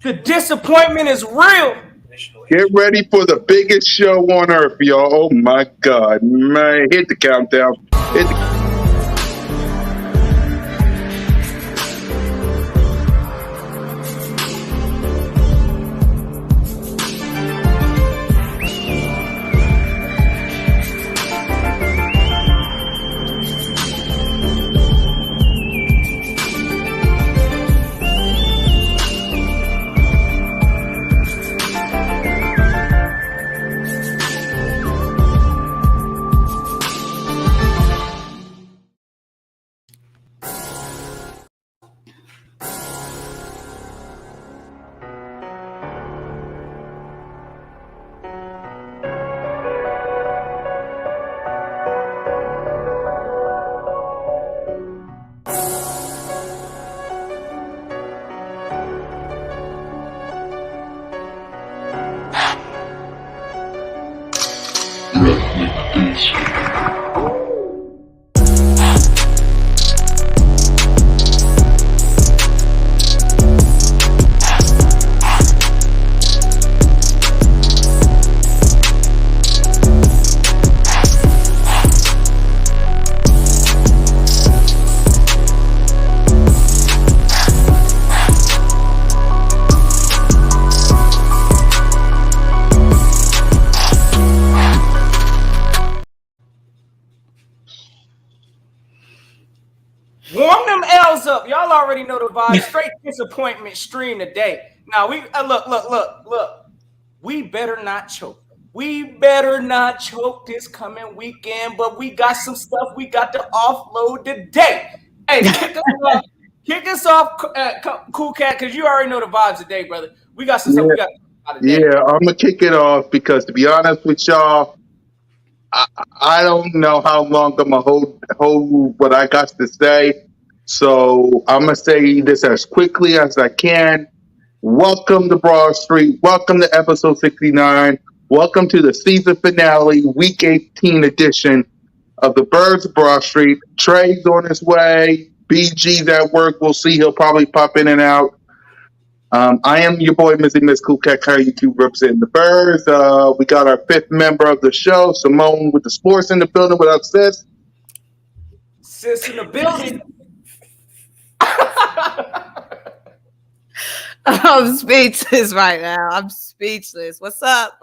The disappointment is real. Get ready for the biggest show on earth, y'all. Oh my God, man! Hit the countdown. Hit the Warm them L's up. Y'all already know the vibe. Straight disappointment stream today. Now we look. We better not choke. We better not choke this coming weekend, but we got some stuff we got to offload today. Hey, kick us off, Cool Cat, because you already know the vibes today, brother. We got some stuff we got to talk about today. Yeah, I'm gonna kick it off because, to be honest with y'all, I don't know how long I'm gonna hold what I got to say. So I'm gonna say this as quickly as I can. Welcome to Broad Street. Welcome to episode 69. Welcome to the season finale, week 18 edition of the Birds of Broad Street. Trey's on his way. BG's at work. We'll see. He'll probably pop in and out. I am your boy, Mizzy Miss Cool Cat YouTube representing the Birds. We got our fifth member of the show, Simone with the sports in the building. What up, sis? Sis in the building. I'm speechless right now. I'm speechless. What's up?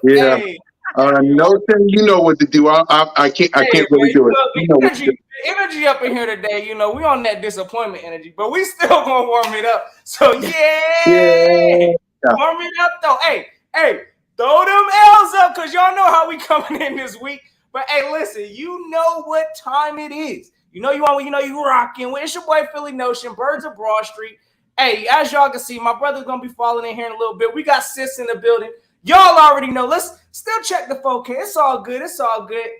Yeah. Hey. Notion, you know what to do. I can't really do it. You know what to do. Energy up in here today, we on that disappointment energy, but we still gonna warm it up. So yeah. Warm it up though. Hey, throw them L's up because y'all know how we coming in this week. But hey, listen, you know what time it is. You rocking with. It's your boy Philly Notion, Birds of Broad Street. Hey, as y'all can see, my brother's gonna be falling in here in a little bit. We got sis in the building. Y'all already know. Let's still check the 4K. It's all good.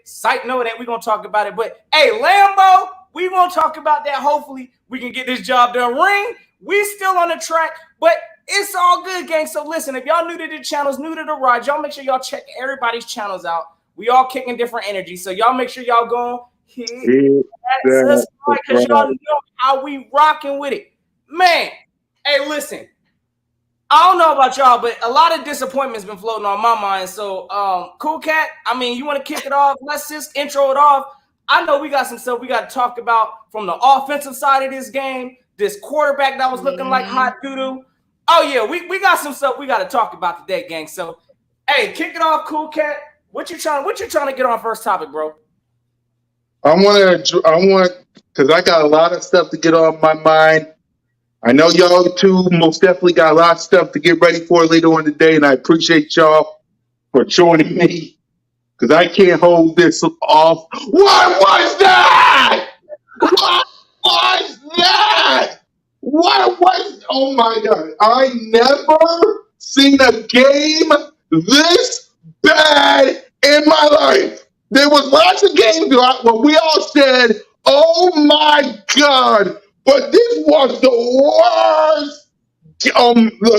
Sight know that we're going to talk about it. But, hey, Lambo, we going to talk about that. Hopefully, we can get this job done. Ring, we still on the track. But it's all good, gang. So, listen, if y'all new to the channels, new to the ride, y'all make sure y'all check everybody's channels out. We all kicking different energy. So, y'all make sure y'all go hit that subscribe because y'all know how we rocking with it. Man, hey, listen. I don't know about y'all, but a lot of disappointment's been floating on my mind. So, Cool Cat, you want to kick it off? Let's just intro it off. I know we got some stuff we got to talk about from the offensive side of this game. This quarterback that was looking like hot doo-doo. Oh, yeah, we got some stuff we got to talk about today, gang. So, hey, kick it off, Cool Cat. What you trying to get on first topic, bro? I want, because I got a lot of stuff to get on my mind. I know y'all too most definitely got a lot of stuff to get ready for later on today, and I appreciate y'all for joining me because I can't hold this off. What was that? What was? Oh my God! I never seen a game this bad in my life. There was lots of games where we all said, "Oh my God." But this was the worst.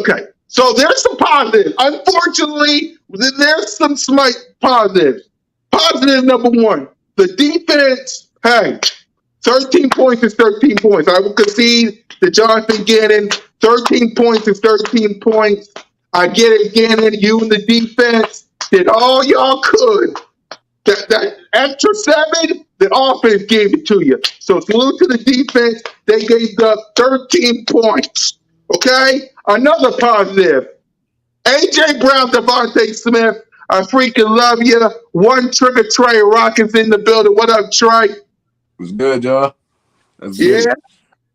Okay, so there's some positives. Unfortunately, there's some slight positives. Positive number one, the defense. Hey, 13 points is 13 points. I will concede to Jonathan Gannon. 13 points is 13 points. I get it, Gannon. You and the defense did all y'all could. That extra 7, the offense gave it to you. So salute to the defense. They gave up 13 points. Okay? Another positive. A.J. Brown, Devontae Smith, I freaking love you. One trigger Trey Rockets in the building. What up, Trey? It's good, y'all. That's yeah. Good.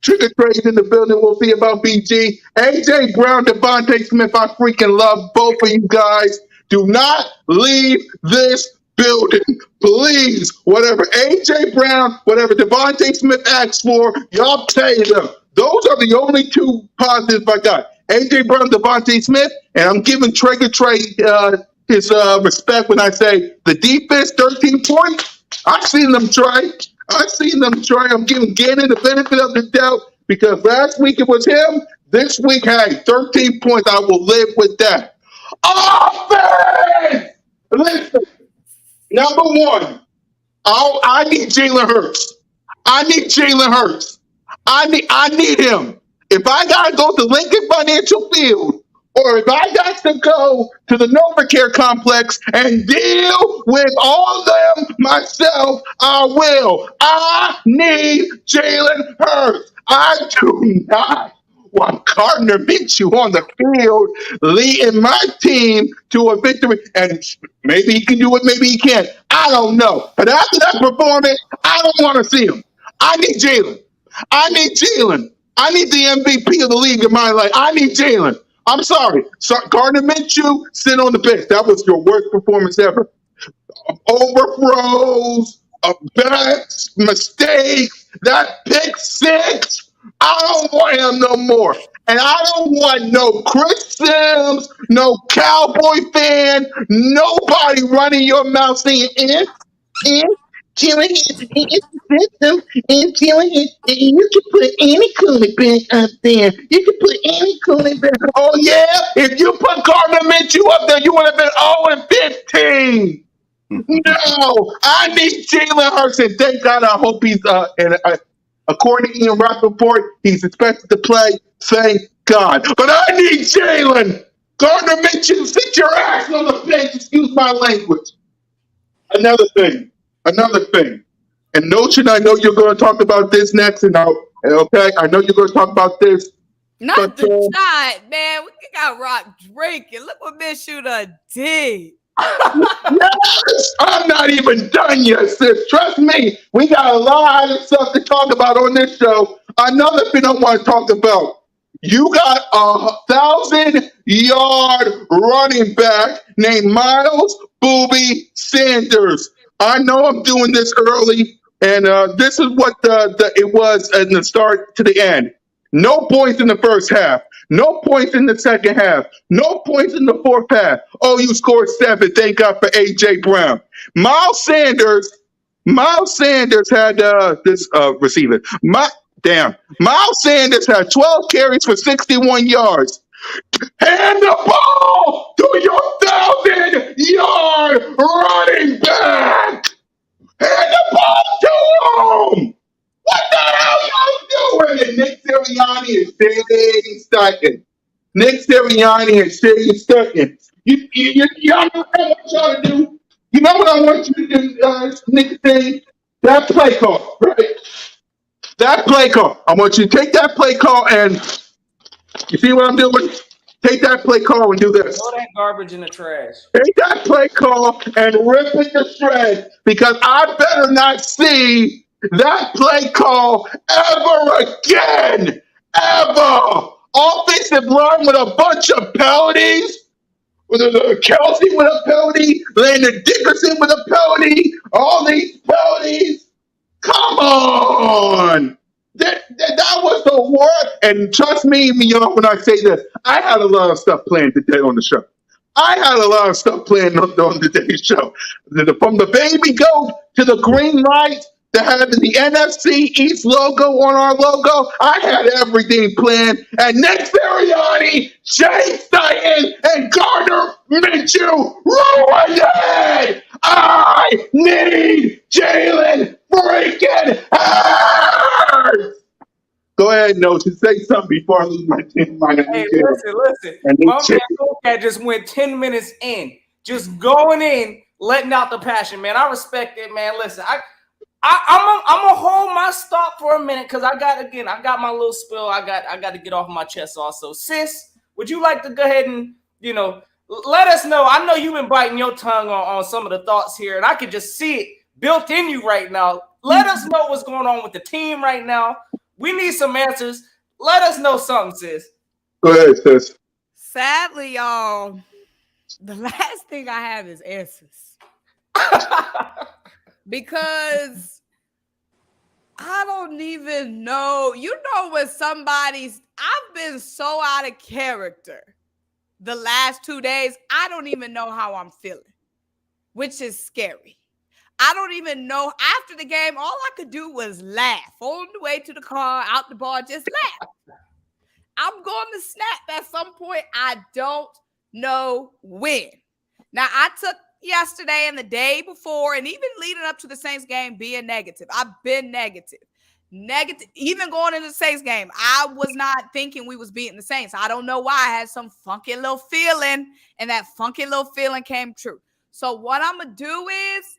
Trigger Trey's in the building. We'll see about BG. A.J. Brown, Devontae Smith, I freaking love both of you guys. Do not leave this building, please. Whatever A.J. Brown, whatever Devontae Smith asks for, y'all pay them. Those are the only 2 positives I got. A.J. Brown, Devontae Smith, and I'm giving Trigger Trey his respect when I say the defense, 13 points. I've seen them, Trey. I'm giving Gannon the benefit of the doubt because last week it was him. This week, hey, 13 points. I will live with that. Offense! Listen, number 1, I need Jalen Hurts. I need him. If I got to go to Lincoln Financial Field, or if I got to go to the NovaCare complex and deal with all of them myself, I will. I need Jalen Hurts. I do not want Gardner Minshew on the field leading my team to a victory. And maybe he can do it, maybe he can't. I don't know. But after that performance, I don't want to see him. I need Jalen. I need the MVP of the league in my life. I need Jalen. I'm sorry. Gardner Minshew, sit on the bench. That was your worst performance ever. Overthrows, bets, mistakes, that pick 6. I don't want him no more. And I don't want no Chris Sims, no Cowboy fan, nobody running your mouth saying, Jalen is the system, and Jalen is, you can put any quarterback up there. You can put any quarterback. Oh, yeah? If you put Gardner Minshew up there, you would have been 0-15. No, I need Jalen Hurts, and thank God I hope he's, according to Ian Rappaport, he's expected to play. Thank God. But I need Jalen. Gardner Minshew, sit your ass on the bench. Excuse my language. Another thing. And Notion, I know you're going to talk about this next, and okay, I know you're going to talk about this. Not the shot, man. We got Rock drinking. Look what Minshew done did. Yes, I'm not even done yet, sis. Trust me, we got a lot of stuff to talk about on this show. Another thing I want to talk about. You got a 1,000-yard running back named Miles Booby Sanders. I know I'm doing this early, and this is what it was in the start to the end. No points in the first half. No points in the second half. No points in the fourth half. Oh, you scored 7. Thank God for A.J. Brown. Miles Sanders had this receiver. Miles Sanders had 12 carries for 61 yards. Hand the ball to your 1,000-yard running back. Hand the ball to him. What the hell y'all doing? And Nick Sirianni and Shane Stutton. Y'all know what I want y'all to do? You know what I want you to do, Nick Sirianni? That play call, right? That play call. I want you to take that play call and you see what I'm doing? Take that play call and do this. Throw that garbage in the trash. Take that play call and rip it to shreds because I better not see that play call ever again. Ever. Offensive line with a bunch of penalties. Kelsey with a penalty. Landon Dickerson with a penalty. All these penalties. Come on. That was the worst. And trust me, when I say this, I had a lot of stuff planned today on the show. On today's show. From the baby goat to the green light to having the NFC East logo on our logo, I had everything planned. And Nick Sirianni, Shane Steichen, and Gardner Minshew ruined it. I need Jalen freaking Hurts. Go ahead, Notion. Say something before I lose my team. Hey, listen. My man Cocat just went 10 minutes in, just going in, letting out the passion, man. I respect it, man. Listen, I'm gonna hold my stop for a minute because I got my little spill. I got to get off my chest also. Sis, would you like to go ahead and let us know? I know you've been biting your tongue on some of the thoughts here, and I can just see it built in you right now. Let us know what's going on with the team right now. We need some answers. Let us know something, sis. Go ahead, sis. Sadly, y'all, the last thing I have is answers. Because I don't even know. You know when I've been so out of character the last 2 days, I don't even know how I'm feeling, which is scary. I don't even know. After the game, all I could do was laugh. On the way to the car, out the bar, just laugh. I'm going to snap at some point. I don't know when. Now, I took yesterday and the day before, and even leading up to the Saints game, being negative. I've been negative. Even going into the Saints game, I was not thinking we was beating the Saints. I don't know why. I had some funky little feeling, and that funky little feeling came true. So what I'm going to do is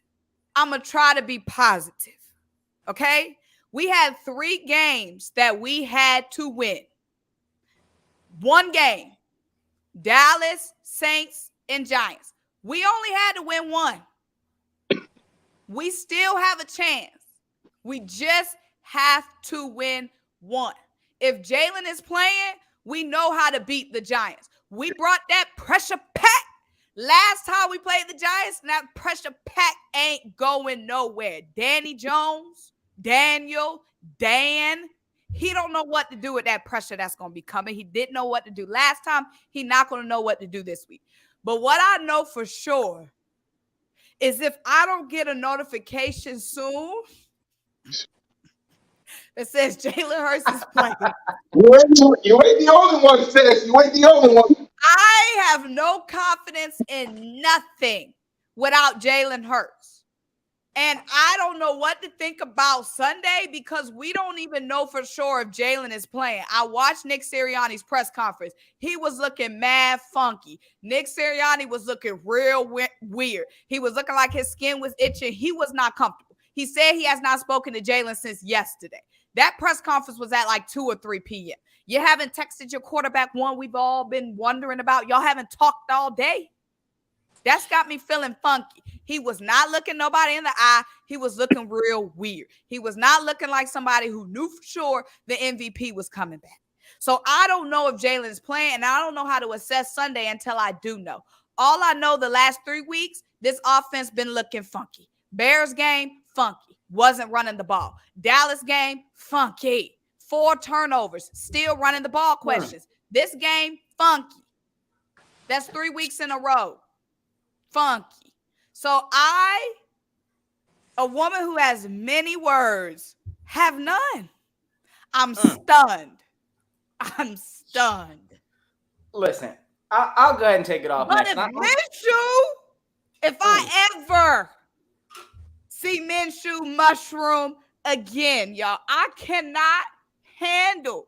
I'm going to try to be positive, okay? We had 3 games that we had to win. 1 game, Dallas, Saints, and Giants. We only had to win 1. We still have a chance. We just have to win 1. If Jalen is playing, we know how to beat the Giants. We brought that pressure pack last time we played the Giants, and that pressure pack ain't going nowhere. Danny Jones, Daniel, Dan, he don't know what to do with that pressure that's going to be coming. He didn't know what to do last time. He's not going to know what to do this week. But what I know for sure is if I don't get a notification soon that says Jalen Hurts is playing. You ain't the only one, sis. You ain't the only one. I have no confidence in nothing without Jalen Hurts. And I don't know what to think about Sunday because we don't even know for sure if Jalen is playing. I watched Nick Sirianni's press conference. He was looking mad funky. Nick Sirianni was looking real weird. He was looking like his skin was itching. He was not comfortable. He said he has not spoken to Jalen since yesterday. That press conference was at like 2 or 3 p.m. You haven't texted your quarterback, one we've all been wondering about. Y'all haven't talked all day. That's got me feeling funky. He was not looking nobody in the eye. He was looking real weird. He was not looking like somebody who knew for sure the MVP was coming back. So I don't know if Jalen is playing, and I don't know how to assess Sunday until I do know. All I know the last 3 weeks, this offense been looking funky. Bears game, funky. Wasn't running the ball. Dallas game, funky. 4 turnovers. Still running the ball questions. This game, funky. That's 3 weeks in a row. Funky. So a woman who has many words, have none. I'm stunned. I'm stunned. Listen, I'll go ahead and take it off. But if I ever see Minshew mushroom again, y'all, I cannot handle.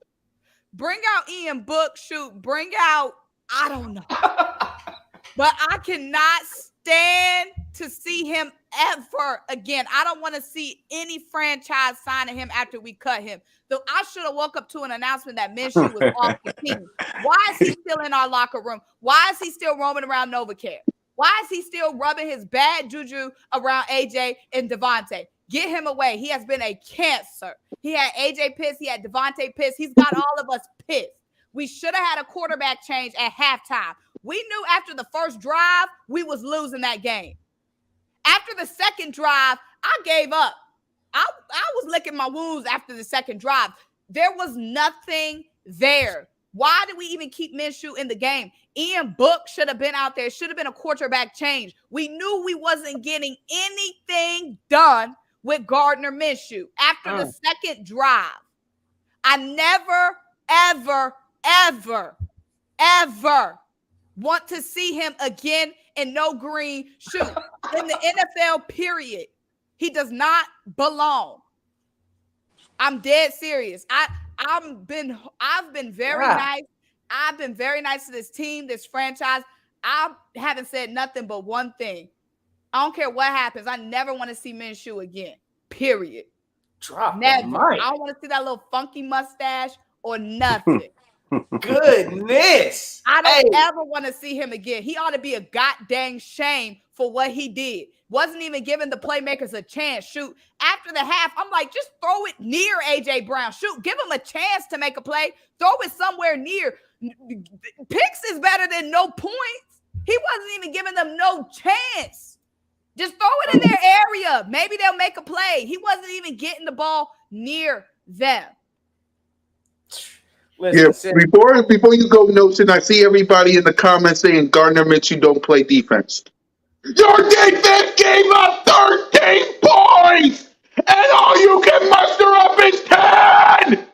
Bring out Ian Book, bring out, I don't know. But I cannot stand to see him ever again. I don't want to see any franchise signing him after we cut him. So I should have woke up to an announcement that Minshew was off the team. Why is he still in our locker room? Why is he still roaming around NovaCare? Why is he still rubbing his bad juju around AJ and Devontae? Get him away. He has been a cancer. He had AJ pissed. He had Devontae pissed. He's got all of us pissed. We should have had a quarterback change at halftime. We knew after the first drive, we was losing that game. After the second drive, I gave up. I was licking my wounds after the second drive. There was nothing there. Why did we even keep Minshew in the game? Ian Book should have been out there. Should have been a quarterback change. We knew we wasn't getting anything done with Gardner Minshew. After the second drive, I never, ever, ever, ever want to see him again in no green shoe in the NFL, period. He does not belong. I'm dead serious. I've been very nice. I've been very nice to this team, this franchise. I haven't said nothing but one thing. I don't care what happens. I never want to see Minshew again. Period. Never. I don't want to see that little funky mustache or nothing. Goodness. I don't ever want to see him again. He ought to be a goddamn shame for what he did. Wasn't even giving the playmakers a chance. Shoot, after the half, I'm like, just throw it near A.J. Brown. Shoot, give him a chance to make a play. Throw it somewhere near. Picks is better than no points. He wasn't even giving them no chance. Just throw it in their area. Maybe they'll make a play. He wasn't even getting the ball near them. Listen, before you go, Notion, I see everybody in the comments saying Gardner Minshew don't play defense. Your defense gave up 13 points, and all you can muster up is 10.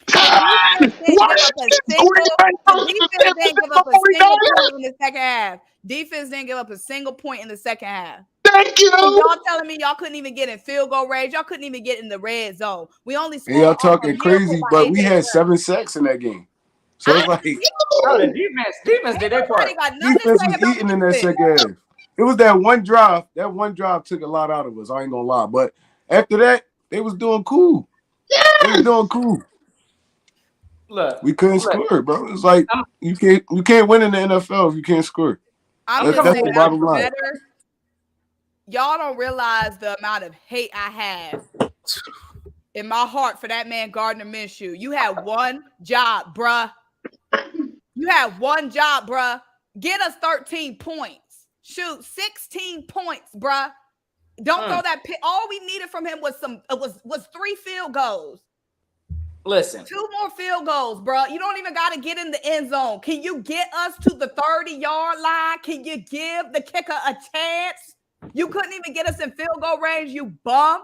10. Defense didn't give up a single point in the second half. Defense didn't give up a single point in the second half. Thank you. So y'all telling me y'all couldn't even get in field goal range. Y'all couldn't even get in the red zone. We only scored. Y'all talking crazy, but we had 7 sacks in that game. So it's like the defense did their part. Defense was eating in that second half. It was that one drive. That one drive took a lot out of us. I ain't gonna lie. But after that, they was doing cool. They was doing cool. Look, we couldn't score, bro. It's like you can't win in the NFL if you can't score. That's the bottom line. Y'all don't realize the amount of hate I have in my heart for that man, Gardner Minshew. You had one job, bruh. You had one job, bruh. Get us 13 points. Shoot, 16 points, bruh. Don't throw that pit. All we needed from him was 3 field goals. Listen. 2 more field goals, bruh. You don't even got to get in the end zone. Can you get us to the 30-yard line? Can you give the kicker a chance? You couldn't even get us in field goal range, you bum.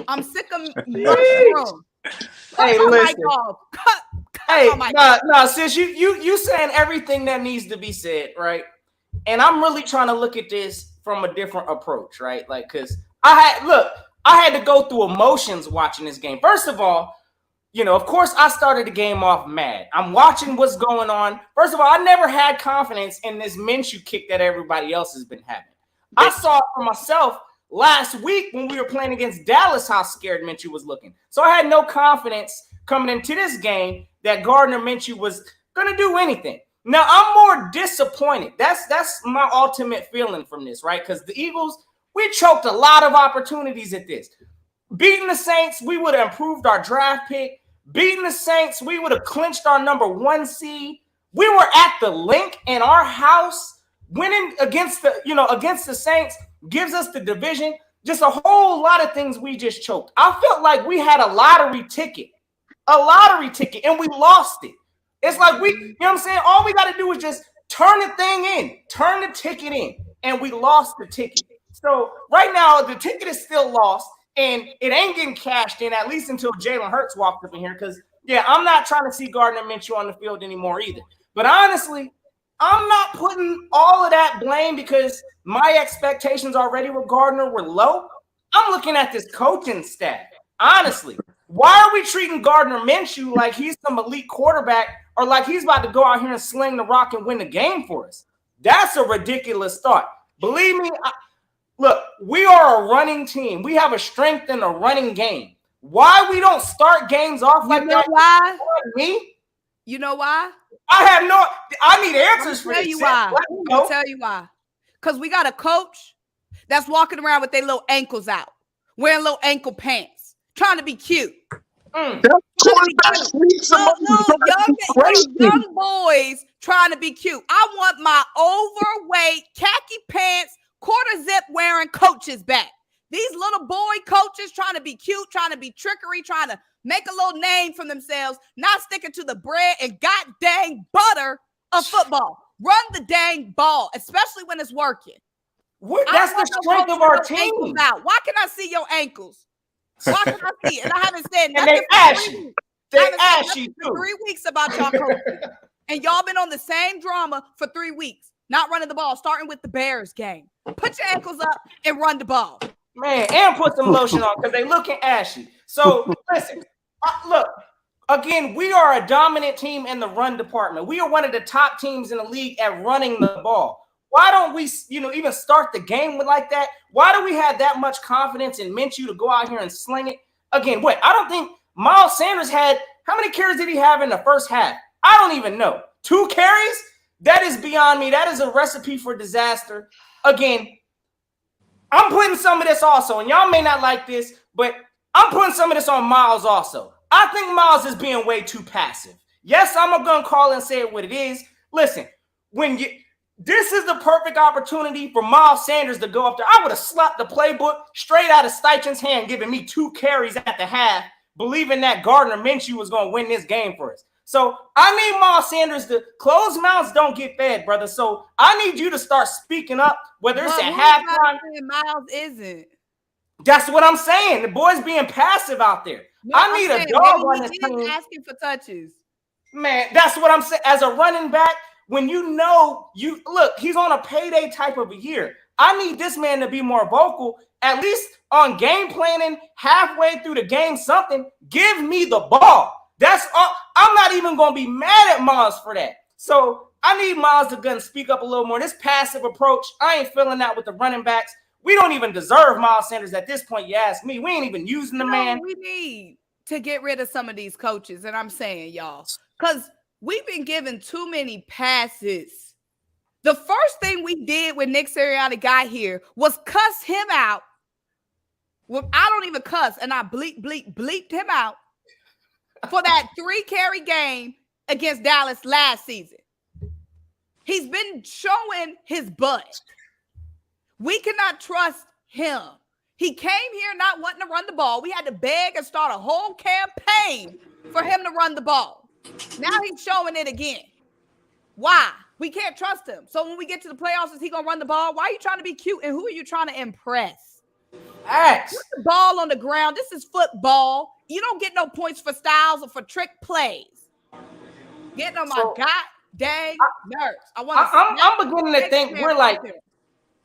I'm sick of mushroom. Hey, listen. No, sis, you saying everything that needs to be said, right? And I'm really trying to look at this from a different approach, right? Like, because I had to go through emotions watching this game. First of all, you know, of course, I started the game off mad. I'm watching what's going on. First of all, I never had confidence in this Minshew kick that everybody else has been having. I saw it for myself last week when we were playing against Dallas how scared Minshew was looking. So I had no confidence coming into this game that Gardner Minshew was going to do anything. Now, I'm more disappointed. That's my ultimate feeling from this, right? Because the Eagles, we choked a lot of opportunities at this. Beating the Saints, we would have improved our draft pick. Beating the Saints, we would have clinched our number 1 seed. We were at the link in our house. Winning against the Saints gives us the division. Just a whole lot of things we just choked. I felt like we had a lottery ticket, and we lost it. It's like you know what I'm saying? All we got to do is just turn the thing in, turn the ticket in, and we lost the ticket. So right now, the ticket is still lost, and it ain't getting cashed in, at least until Jalen Hurts walked up in here. Because, yeah, I'm not trying to see Gardner Minshew on the field anymore either. But honestly, I'm not putting all of that blame because my expectations already with Gardner were low. I'm looking at this coaching staff. Honestly, why are we treating Gardner Minshew like he's some elite quarterback or like he's about to go out here and sling the rock and win the game for us? That's a ridiculous thought. Believe me, look, we are a running team. We have a strength in the running game. Why we don't start games off like that? Why? Me? You know why? I need answers for this. I'll tell you why. Because we got a coach that's walking around with their little ankles out, wearing little ankle pants, trying to be cute. Young boys trying to be cute. I want my overweight, khaki pants, quarter zip wearing coaches back. These little boy coaches trying to be cute, trying to be trickery, trying to make a little name for themselves, not sticking to the bread and god dang butter of football. Run the dang ball, especially when it's working. That's the strength of our team. Why can I see your ankles? Why can I see it? And I haven't said nothing. And they ashy. They ashy too. 3 weeks about y'all coaching. And y'all been on the same drama for 3 weeks, not running the ball, starting with the Bears game. Put your ankles up and run the ball. Man, and put some lotion on because they looking ashy. So, listen, look, again, we are a dominant team in the run department. We are one of the top teams in the league at running the ball. Why don't we, even start the game with like that? Why do we have that much confidence in Minshew to go out here and sling it? Again, I don't think Miles Sanders had – how many carries did he have in the first half? I don't even know. 2 carries? That is beyond me. That is a recipe for disaster. Again, I'm putting some of this also, and y'all may not like this, but I'm putting some of this on Miles also. I think Miles is being way too passive. Yes, I'm going to call and say it what it is. Listen, this is the perfect opportunity for Miles Sanders to go up there. I would have slapped the playbook straight out of Steichen's hand, giving me 2 carries at the half, believing that Gardner Minshew was going to win this game for us. So I need Miles Sanders to close mouths don't get fed, brother. So I need you to start speaking up, whether it's at halftime. Miles isn't. That's what I'm saying. The boy's being passive out there. No, I need a dog on this team. Asking for touches. Man, that's what I'm saying. As a running back, when look, he's on a payday type of a year. I need this man to be more vocal, at least on game planning, halfway through the game, something. Give me the ball. That's all. I'm not even going to be mad at Miles for that. So I need Miles to go and speak up a little more. This passive approach, I ain't feeling that with the running backs. We don't even deserve Miles Sanders at this point, you ask me. We ain't even using the man. We need to get rid of some of these coaches, and I'm saying, y'all, because we've been given too many passes. The first thing we did when Nick Sirianni got here was cuss him out. Well, I don't even cuss, and I bleeped him out for that 3-carry game against Dallas last season. He's been showing his butt. We cannot trust him. He came here not wanting to run the ball. We had to beg and start a whole campaign for him to run the ball. Now he's showing it again. Why? We can't trust him. So when we get to the playoffs, is he going to run the ball? Why are you trying to be cute? And who are you trying to impress? X. Put the ball on the ground. This is football. You don't get no points for styles or for trick plays. Getting on my goddamn nerves. I'm beginning to think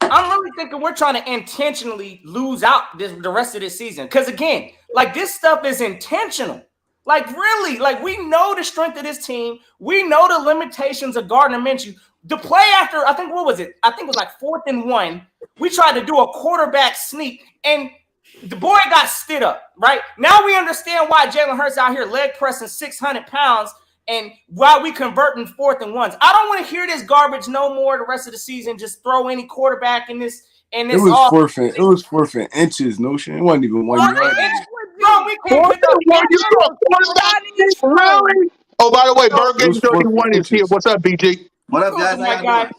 I'm really thinking we're trying to intentionally lose out the rest of this season. Because again, this stuff is intentional. Really, we know the strength of this team. We know the limitations of Gardner Minshew. The play after, I think, what was it? I think it was 4th and 1. We tried to do a quarterback sneak, and the boy got stood up, right? Now we understand why Jalen Hurts out here leg pressing 600 pounds and why we converting 4th and 1s. I don't want to hear this garbage no more the rest of the season. Just throw any quarterback in this. It was 4th and inches. No shit. It wasn't even 1 yard. Bro, we can't pick up really? Oh, by the way, Burger 31 is here. What's up, BG? What up, guys? My guy.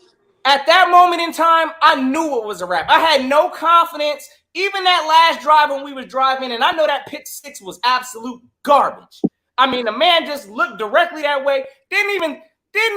At that moment in time, I knew it was a wrap. I had no confidence. Even that last drive when we was driving, and I know that pick 6 was absolute garbage. I mean, the man just looked directly that way. Didn't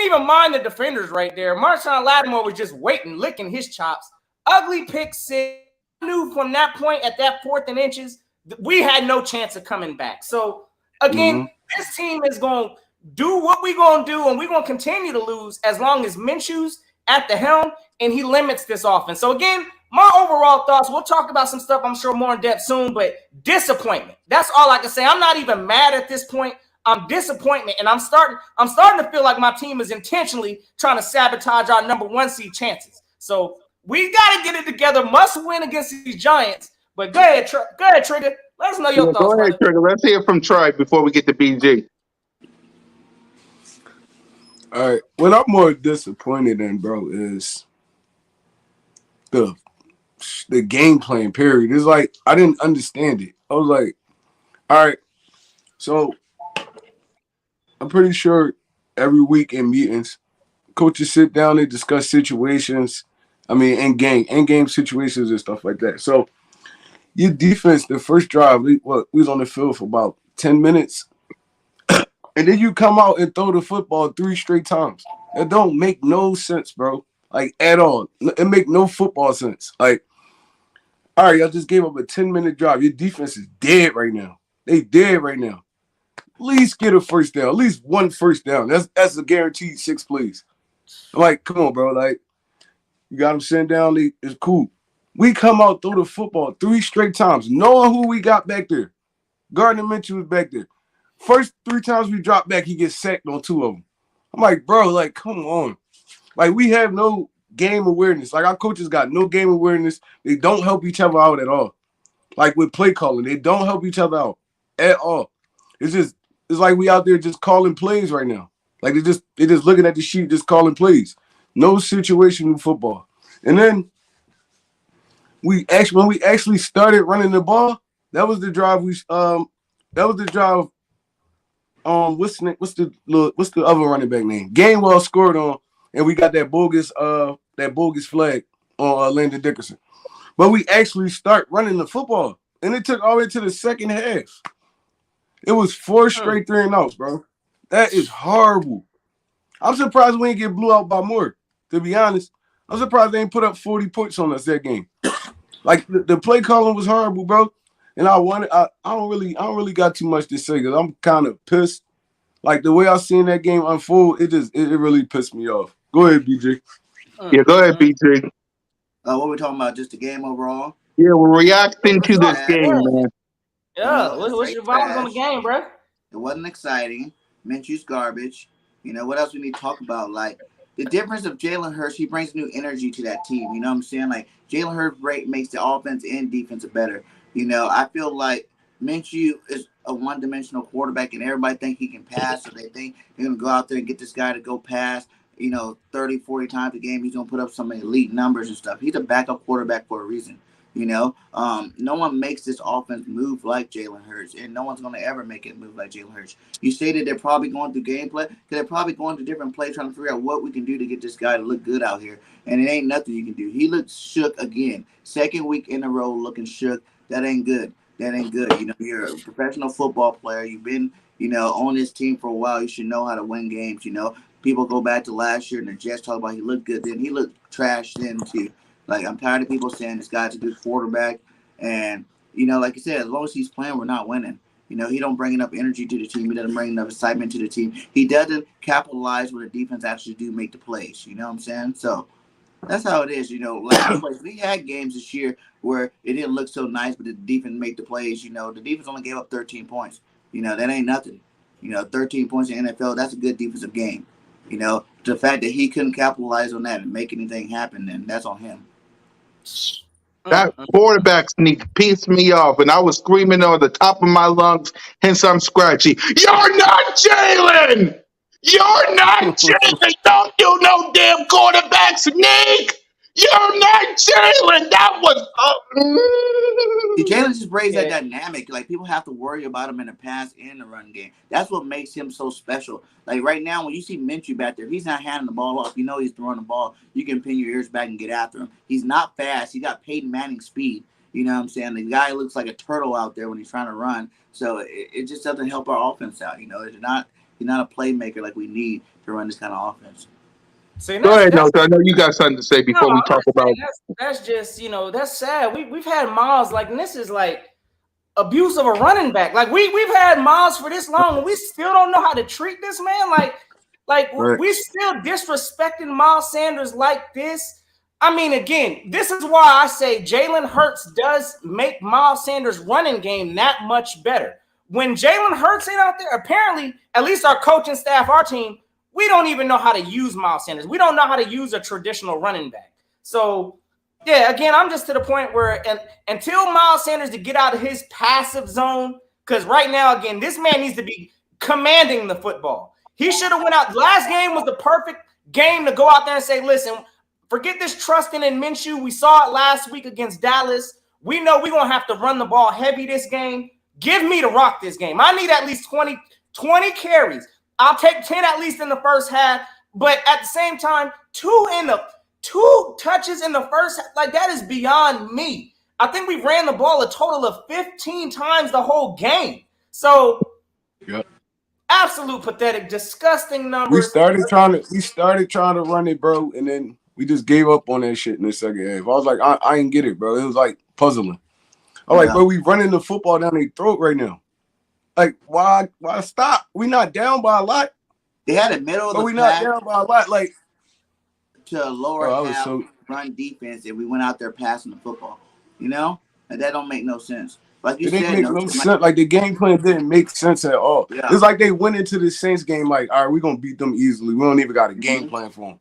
even mind the defenders right there. Marshawn Lattimore was just waiting, licking his chops. Ugly pick 6. I knew from that point at that 4th and inches, we had no chance of coming back. So, again, this team is going to do what we're going to do, and we're going to continue to lose as long as Minshew's at the helm and he limits this offense. So, again, my overall thoughts, we'll talk about some stuff I'm sure more in depth soon, but disappointment. That's all I can say. I'm not even mad at this point. I'm disappointed, and I'm starting to feel like my team is intentionally trying to sabotage our number 1 seed chances. So we got to get it together. Must win against these Giants. But go ahead, Trigger. Let us know your thoughts. Go ahead, Trigger. Let's hear from Troy before we get to BG. All right. What I'm more disappointed in, bro, is the game plan, period. It's like I didn't understand it. I was like, all right, so I'm pretty sure every week in meetings, coaches sit down and discuss situations. I mean, in-game situations and stuff like that. So your defense, the first drive, we was on the field for about 10 minutes. And then you come out and throw the football 3 straight times. It don't make no sense, bro. At all. It make no football sense. All right, y'all just gave up a 10-minute drive. Your defense is dead right now. They dead right now. least get a first down, at least one first down. That's a guaranteed 6 plays. I'm like, come on, bro. Like, you got them sitting down. It's cool. We come out through the football 3 straight times, knowing who we got back there. Gardner Minshew was back there. First 3 times we drop back, he gets sacked on 2 of them. I'm like, bro, like, come on. Like, we have no game awareness. Like, our coaches got no game awareness. They don't help each other out at all. Like, with play calling, they don't help each other out at all. It's like we out there just calling plays right now. Like, they just looking at the sheet, just calling plays. No situational football. And then when we actually started running the ball, that was the drive what's the other running back name? Gainwell scored on, and we got that bogus flag on Landon Dickerson. But we actually start running the football, and it took all the way to the second half. It was 4 straight 3-and-outs, bro. That is horrible. I'm surprised we didn't get blew out by more. To be honest, I'm surprised they didn't put up 40 points on us that game. Like the play calling was horrible, bro. And I don't really got too much to say because I'm kind of pissed. Like the way I seen that game unfold, it really pissed me off. Go ahead, BJ. Yeah, go ahead, BJ. What we're talking about, just the game overall. Yeah, we're reacting to this game, man. Yeah, what's your vibes on the game, bro? It wasn't exciting. Minshew's garbage. You know what else we need to talk about? Like the difference of Jalen Hurts, he brings new energy to that team. You know what I'm saying? Like Jalen Hurts makes the offense and defense better. You know, I feel like Minshew is a one-dimensional quarterback, and everybody think he can pass, so they think they're gonna go out there and get this guy to go pass. 30, 40 times a game. He's gonna put up some elite numbers and stuff. He's a backup quarterback for a reason. No one makes this offense move like Jalen Hurts, and no one's going to ever make it move like Jalen Hurts. You stated they're probably going through gameplay, because they're probably going through different plays trying to figure out what we can do to get this guy to look good out here, and it ain't nothing you can do. He looks shook again. Second week in a row looking shook. That ain't good. You're a professional football player. You've been, on this team for a while. You should know how to win games, People go back to last year, and the Jets talk about he looked good then. He looked trash then, too. Like, I'm tired of people saying this guy's a good quarterback. And, like you said, as long as he's playing, we're not winning. He don't bring enough energy to the team. He doesn't bring enough excitement to the team. He doesn't capitalize when the defense actually do make the plays. You know what I'm saying? So that's how it is. We had games this year where it didn't look so nice, but the defense made the plays. The defense only gave up 13 points. That ain't nothing. 13 points in the NFL, that's a good defensive game. The fact that he couldn't capitalize on that and make anything happen, then that's on him. That quarterback sneak pissed me off, and I was screaming on the top of my lungs, hence I'm scratchy. You're not Jalen! You're not Jalen! Don't do no damn quarterback sneak! You're not Jalen! That was... Jalen just brings that dynamic. Like, people have to worry about him in the pass and the run game. That's what makes him so special. Like, right now, when you see Minshew back there, if he's not handing the ball off, he's throwing the ball, you can pin your ears back and get after him. He's not fast. He got Peyton Manning speed. You know what I'm saying? The guy looks like a turtle out there when he's trying to run. So it just doesn't help our offense out. He's not a playmaker like we need to run this kind of offense. See, go ahead, no. I know you got something to say before we talk about. That's just that's sad. We've had Miles and this is like abuse of a running back. Like we've had Miles for this long, and we still don't know how to treat this man. Like right. We still disrespecting Miles Sanders like this. I mean, again, this is why I say Jalen Hurts does make Miles Sanders' running game that much better. When Jalen Hurts ain't out there, apparently, at least our coaching staff, our team, we don't even know how to use Miles Sanders. We don't know how to use a traditional running back. So, yeah, again, I'm just to the point where until Miles Sanders to get out of his passive zone, because right now, again, this man needs to be commanding the football. He should have went out. Last game was the perfect game to go out there and say, listen, forget this trusting in Minshew. We saw it last week against Dallas. We know we're going to have to run the ball heavy this game. Give me to rock this game. I need at least 20 carries. I'll take 10 at least in the first half, but at the same time, two touches in the first half, like that is beyond me. I think we ran the ball a total of 15 times the whole game. So, yep. Absolute pathetic, disgusting numbers. We started trying to run it, bro, and then we just gave up on that shit in the second half. I was like, I ain't get it, bro. It was like puzzling. I'm like, bro, we running the football down their throat right now. Like, why stop? We not down by a lot. They had a middle of But the we pack not down by a lot. Like, to a lower half run defense, and we went out there passing the football. You know, and that don't make no sense. Like you it didn't said, make no sense. Like the game plan didn't make sense at all. Yeah. It's like they went into the Saints game like, all right, we're gonna beat them easily. We don't even got a game plan for them.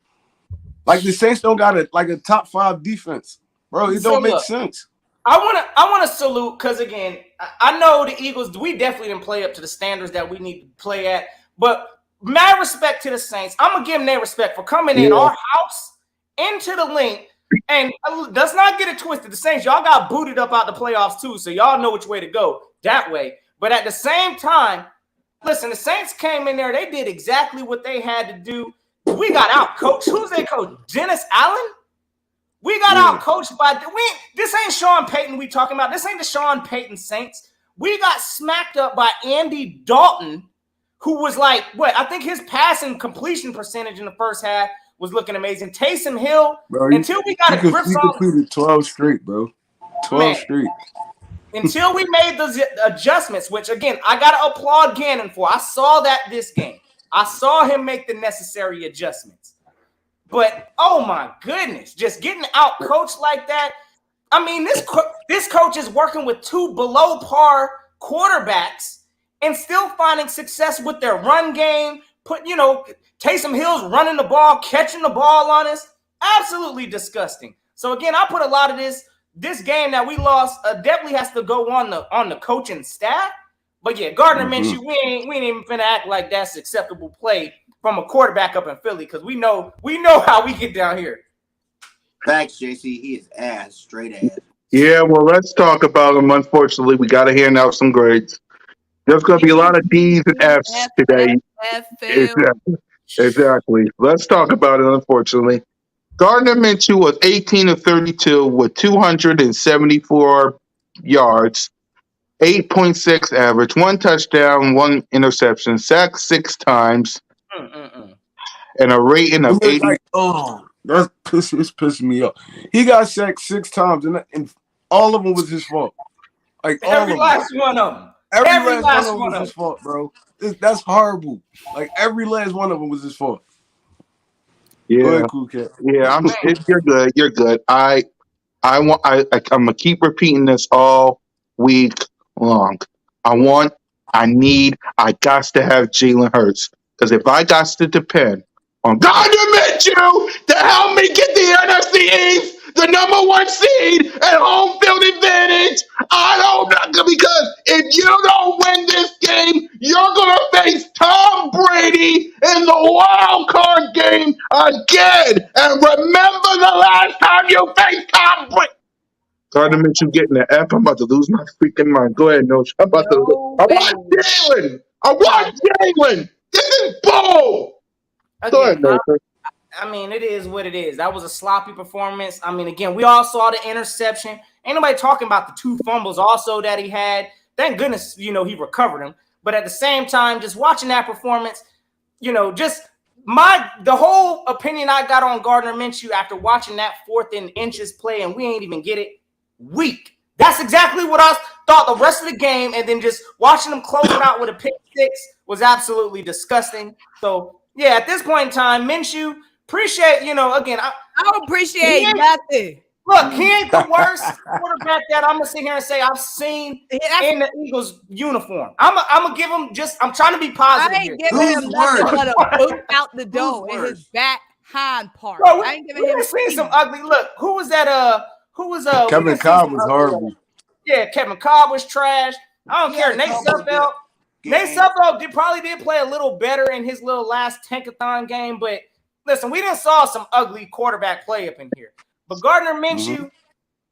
Like the Saints don't got a top 5 defense, bro. It don't make sense. I wanna salute because again, I know the Eagles. We definitely didn't play up to the standards that we need to play at. But mad respect to the Saints. I'm gonna give them their respect for coming in our house into the link. And let's not get it twisted. The Saints, y'all got booted up out the playoffs too, so y'all know which way to go that way. But at the same time, listen, the Saints came in there. They did exactly what they had to do. We got out coached. Who's their coach? Dennis Allen? We got out coached by this ain't Sean Payton we talking about. This ain't the Sean Payton Saints. We got smacked up by Andy Dalton, who was like, what? I think his passing completion percentage in the first half was looking amazing. Taysom Hill, bro, until we got a grip on. He completed 12 straight, bro. 12 straight. Until we made those adjustments, which, again, I got to applaud Gannon for. I saw that this game. I saw him make the necessary adjustments. But, oh, my goodness, just getting out-coached like that. I mean, this coach is working with 2 below-par quarterbacks and still finding success with their run game. Taysom Hill's running the ball, catching the ball on us. Absolutely disgusting. So, again, I put a lot of this game that we lost definitely has to go on the coaching staff. But, yeah, Gardner Minshew, we ain't even finna act like that's acceptable play from a quarterback up in Philly because we know how we get down here. Facts, JC. He is ass, straight ass. Yeah, well, let's talk about him. Unfortunately, we got to hand out some grades. There's going to be a lot of D's and F's today. Exactly. Let's talk about it, unfortunately. Gardner Minshew was 18 of 32 with 274 yards, 8.6 average, 1 touchdown, 1 interception, sacked 6 times, and a rating of 80. Like, it's pissing me off. He got sacked 6 times, and all of them was his fault. Like every last one of them. Every last one of them was his fault, bro. That's horrible. Like every last one of them was his fault. Yeah, go ahead, Cool Cat. Yeah, you're good. You're good. I'm gonna keep repeating this all week long. I got to have Jalen Hurts because if I got to depend on Gardner Minshew to help me get the NFC East, the #1 seed, and home field advantage, I don't know, because if you don't win this game, you're gonna face Tom Brady in the wild card game again. And remember the last time you faced Tom Brady. Gardner Minshew getting the F. I'm about to lose my freaking mind. Go ahead, no. I want Jalen. I want Jalen. This is bull. Go ahead, no. I mean, it is what it is. That was a sloppy performance. I mean, again, we all saw the interception. Ain't nobody talking about the 2 fumbles also that he had. Thank goodness, he recovered them. But at the same time, just watching that performance, just the whole opinion I got on Gardner Minshew after watching that 4th and inches play, and we ain't even get it, weak. That's exactly what I thought the rest of the game, and then just watching them close it out with a pick 6 was absolutely disgusting. So, yeah, at this point in time, Minshew, appreciate, again. I don't appreciate nothing. Look, he ain't the worst quarterback that I'm going to sit here and say I've seen in the Eagles uniform. I'm going to give him I'm trying to be positive. I ain't giving him nothing but a boot out the door in his back hind part. Bro, I ain't giving him seen some ugly. Look, who was that? Kevin Cobb was horrible. Yeah, Kevin Cobb was trash. I don't care. Nate Sudfeld probably did play a little better in his little last tankathon game, but listen, we didn't saw some ugly quarterback play up in here. But Gardner Minshew,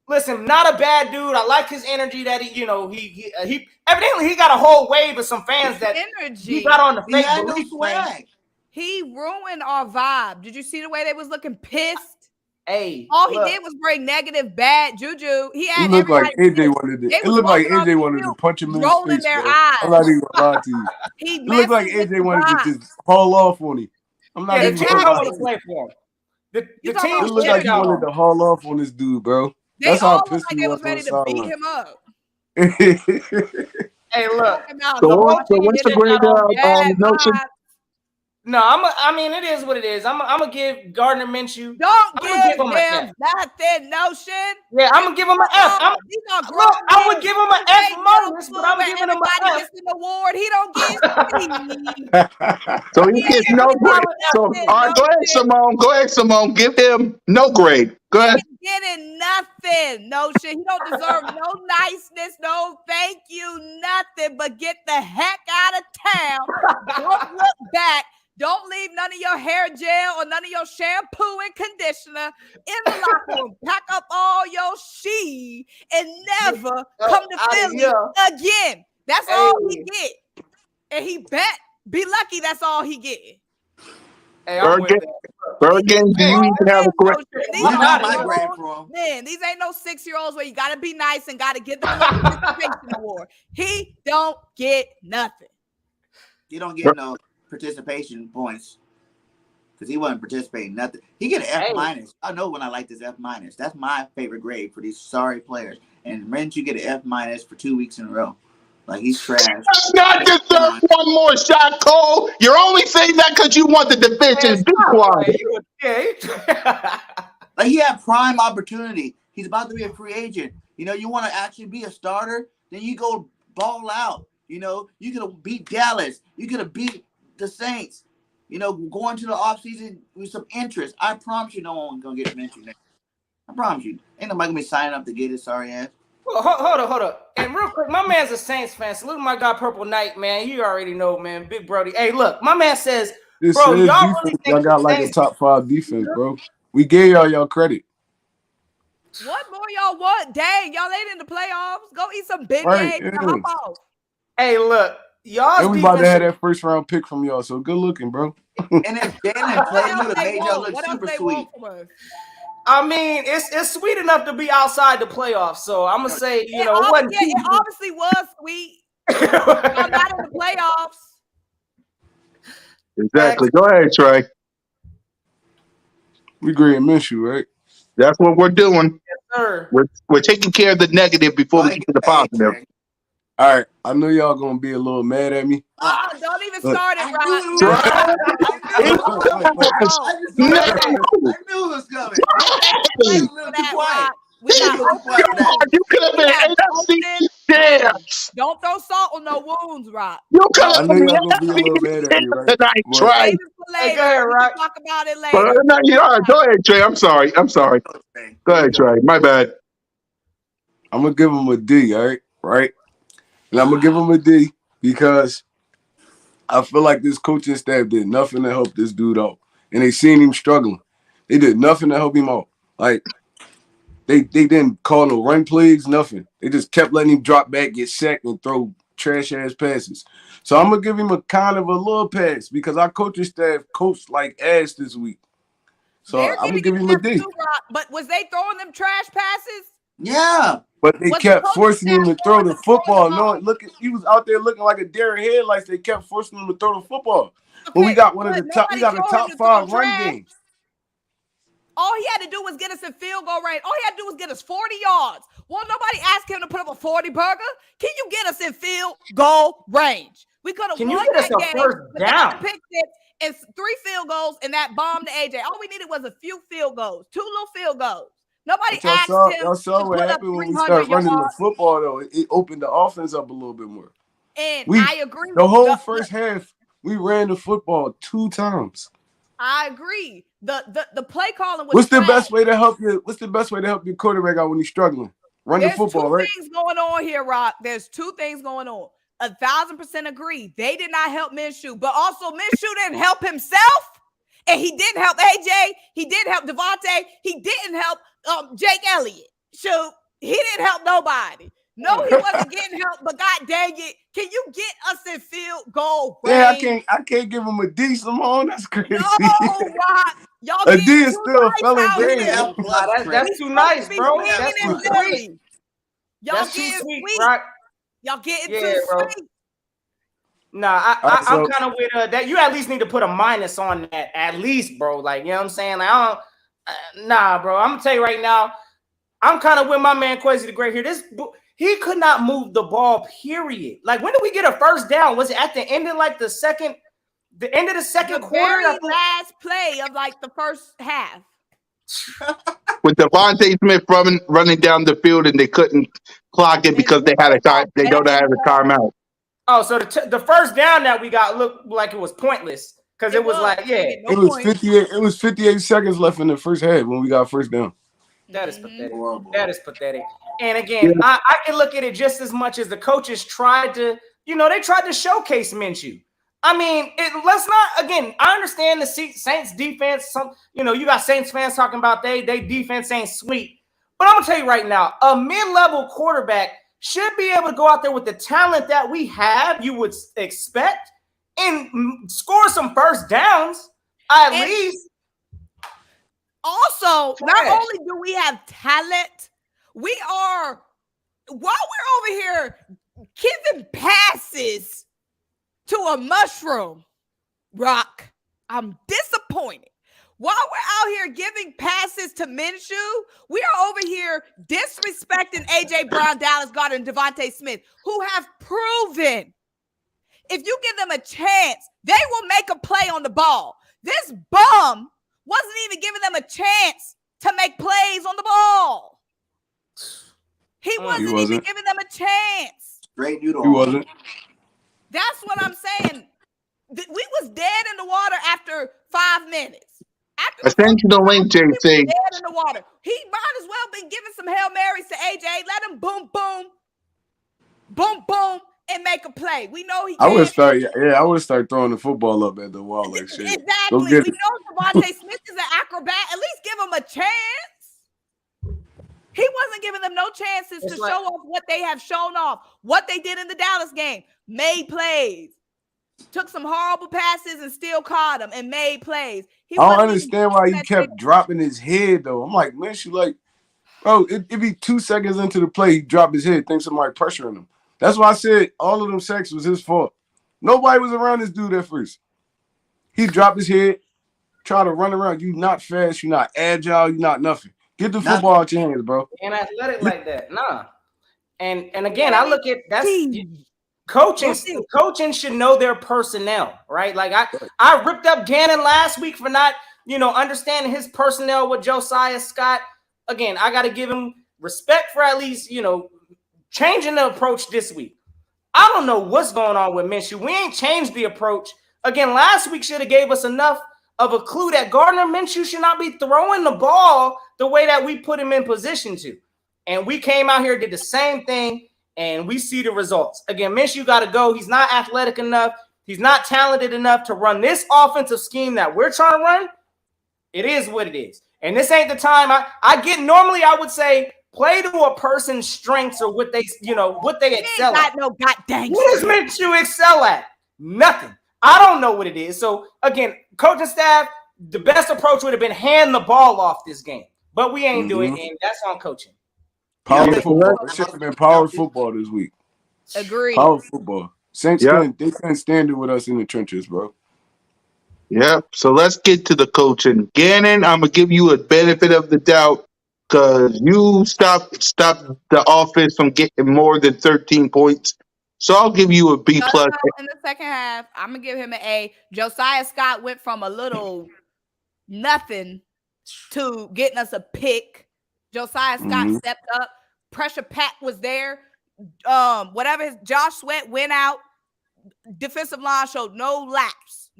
listen, not a bad dude. I like his energy that he evidently he got a whole wave of some fans that he got on the fake belief swag. He ruined our vibe. Did you see the way they was looking pissed? Hey, all he did was bring negative, bad juju. He had. It looked like AJ wanted to. It looked like AJ wanted to punch him in his face. Their eyes. I'm not even gonna lie to you. It looked like AJ wanted to just haul off on him. I'm not even gonna lie to play for him. The team it looked like he wanted to haul off on this dude, bro. That's how pissed he was. They was ready to beat him up. Hey, look. So what's the grade notion? No, I mean, it is what it is. I'm gonna give Gardner Minshew. Don't I'm give gonna give him him nothing, Notion. Yeah, I'm gonna give him an F. These are grown Look, I would men. give him an F minus, but I'm giving him an Everybody F. gets an award. He don't get shit. So he gets no grade. So all right, go ahead, Simone. Go ahead, Simone. Give him no grade. Go ahead. He ain't getting nothing. No shit. He don't deserve no niceness, no thank you, nothing. But get the heck out of town. Don't look back. Don't leave none of your hair gel or none of your shampoo and conditioner in the locker room. Pack up all your shit and never come to Philly again. That's all he get. And he bet. Be lucky that's all he get. Hey, Bergen, do you even have a grade? Man, these ain't no 6-year-olds where you got to be nice and got to give them a little participation award. He don't get nothing. He don't get no participation points because he wasn't participating nothing. He get an F minus. I know when I like this F minus. That's my favorite grade for these sorry players. And Minshew get an F minus for 2 weeks in a row. Like he's trash. Does not deserve one more shot, Cole. You're only saying that because you want the division. Be quiet. Like he had prime opportunity. He's about to be a free agent. You know, you want to actually be a starter, then you go ball out. You know, you could have beat Dallas. You could have beat the Saints. You know, going to the offseason with some interest. I promise you no one's going to get mentioned next. I promise you. Ain't nobody going to be signing up to get his sorry ass. Well, hold up. And real quick, my man's a Saints fan. Salute my guy, Purple Knight, man. You already know, man. Big Brody. Hey, look, my man says, bro, y'all really think y'all got like a top 5 defense, bro. We gave y'all credit. What more y'all want? Dang, y'all ain't in the playoffs. Go eat some beignets and hop off. Hey, look, y'all. And we about to have that first round pick from y'all, so good looking, bro. And if Jalen played, would have made y'all look super sweet. I mean, it's sweet enough to be outside the playoffs. So I'm gonna say, you know, it obviously was sweet. Y'all not in the playoffs. Exactly. Go ahead, Trey. We grading Minshew, right? That's what we're doing. Yes, sir. We're taking care of the negative before we get to the positive. All right, I know y'all gonna be a little mad at me. Don't even start it, Rock. I knew it was coming. You could have been NFC champs. Don't throw salt on no wounds, Rock. You could have been NFC tonight, Trey. Hey, go ahead, Rock. Talk about it later. Go ahead, Trey. I'm sorry. Go ahead, Trey. My bad. I'm gonna give him a D. All right, right. And I'm gonna give him a D because I feel like this coaching staff did nothing to help this dude out, and they seen him struggling. They did nothing to help him out. Like they didn't call no run plays, nothing. They just kept letting him drop back, get sacked, and throw trash ass passes. So I'm gonna give him a kind of a little pass because our coaching staff coached like ass this week. So I'm gonna give him a D. But was they throwing them trash passes? Yeah. But they kept forcing him to throw the football. No, he was out there looking like a deer in headlights. They kept forcing him to throw the football. But we got a top 5 run game. All he had to do was get us in field goal range. All he had to do was get us 40 yards. Well, nobody asked him to put up a 40 burger. Can you get us in field goal range? We could have won that game without the pick six and 3 field goals and that bomb to AJ. All we needed was a few field goals, 2 little field goals. Nobody asked him. Y'all saw what happened when we started running the football, though. It opened the offense up a little bit more. And I agree. The whole first half, we ran the football 2 times. I agree. The play calling was. What's the best way to help you? What's the best way to help your quarterback out when he's struggling? Run the football, right? There's 2 things going on here, Rock. There's 2 things going on. 1,000% agree. They did not help Minshew, but also Minshew didn't help himself. And he didn't help AJ. He didn't help Devontae. He didn't help Jake Elliott. So he didn't help nobody. No, he wasn't getting help, but God dang it. Can you get us in field goal range? Yeah, I can't give him a D, Simone. That's crazy. No, Rock. Y'all a D is still a felon grade. That's too nice, bro. That's too sweet. Y'all getting sweet, Rock. Y'all getting too sweet. Nah, I'm kind of with that. You at least need to put a minus on that, at least, bro. Like, you know what I'm saying? Like, nah, bro. I'm gonna tell you right now, I'm kind of with my man Quasi the Great here. he could not move the ball, period. Like, when did we get a first down? Was it at the end of like the end of the second quarter? Very last play of like the first half. With Devontae Smith running down the field and they couldn't clock it because they had a time. They don't have a timeout. Oh, so the first down that we got looked like it was pointless because it was like, it was 58. It was 58 seconds left in the first half when we got first down. That is pathetic. That is pathetic. And again, I can look at it just as much as the coaches tried to, they tried to showcase Minshew. I mean, let's not, again, I understand the Saints defense. You got Saints fans talking about they defense ain't sweet. But I'm going to tell you right now, a mid-level quarterback should be able to go out there with the talent that we have, you would expect, and score some first downs at least. Also, not only do we have talent, we are, while we're over here giving passes to a mushroom, Rock, I'm disappointed. While we're out here giving passes to Minshew, we are over here disrespecting A.J. Brown, Dallas Goedert, and Devontae Smith, who have proven if you give them a chance, they will make a play on the ball. This bum wasn't even giving them a chance to make plays on the ball. He wasn't even giving them a chance. Straight noodle. He wasn't. That's what I'm saying. We was dead in the water after 5 minutes. Attentional link, JC. Dead in the water. He might as well been giving some Hail Marys to AJ. Let him boom, boom, boom, boom, and make a play. We know he can. I would start throwing the football up at the wall like shit. Exactly. We know Devontae Smith is an acrobat. At least give him a chance. He wasn't giving them no chances to show off what they have shown off, what they did in the Dallas game. Made plays. Took some horrible passes and still caught them and made plays. I don't understand why he kept dropping his head, though. I'm like, man, bro, it'd be 2 seconds into the play, he dropped his head, think somebody pressuring him. That's why I said all of them sacks was his fault. Nobody was around this dude at first. He dropped his head, try to run around. You not fast, you not agile, you not nothing. Get the football out your hands, bro. And athletic like that, nah. And again, I look at Coaching should know their personnel, right? Like I ripped up Gannon last week for not, understanding his personnel with Josiah Scott. Again, I got to give him respect for at least, changing the approach this week. I don't know what's going on with Minshew. We ain't changed the approach. Again, last week should have gave us enough of a clue that Gardner Minshew should not be throwing the ball the way that we put him in position to. And we came out here, did the same thing. And we see the results. Again, Minshew got to go. He's not athletic enough. He's not talented enough to run this offensive scheme that we're trying to run. It is what it is. And this ain't the time. Normally I would say play to a person's strengths or what they excel at. No goddamn. What does Minshew excel at? Nothing. I don't know what it is. So again, coaching staff, the best approach would have been hand the ball off this game. But we ain't doing it, and that's on coaching. Power football. It should have been power football this week. Agreed. Power football. Saints can't stand it with us in the trenches, bro. Yeah. So let's get to the coaching. Gannon, I'm gonna give you a benefit of the doubt because you stopped the offense from getting more than 13 points. So I'll give you a B plus. In the second half, I'm gonna give him an A. Josiah Scott went from a little nothing to getting us a pick. Josiah Scott stepped up. Pressure pack was there. Josh Sweat went out. Defensive line showed no lapse.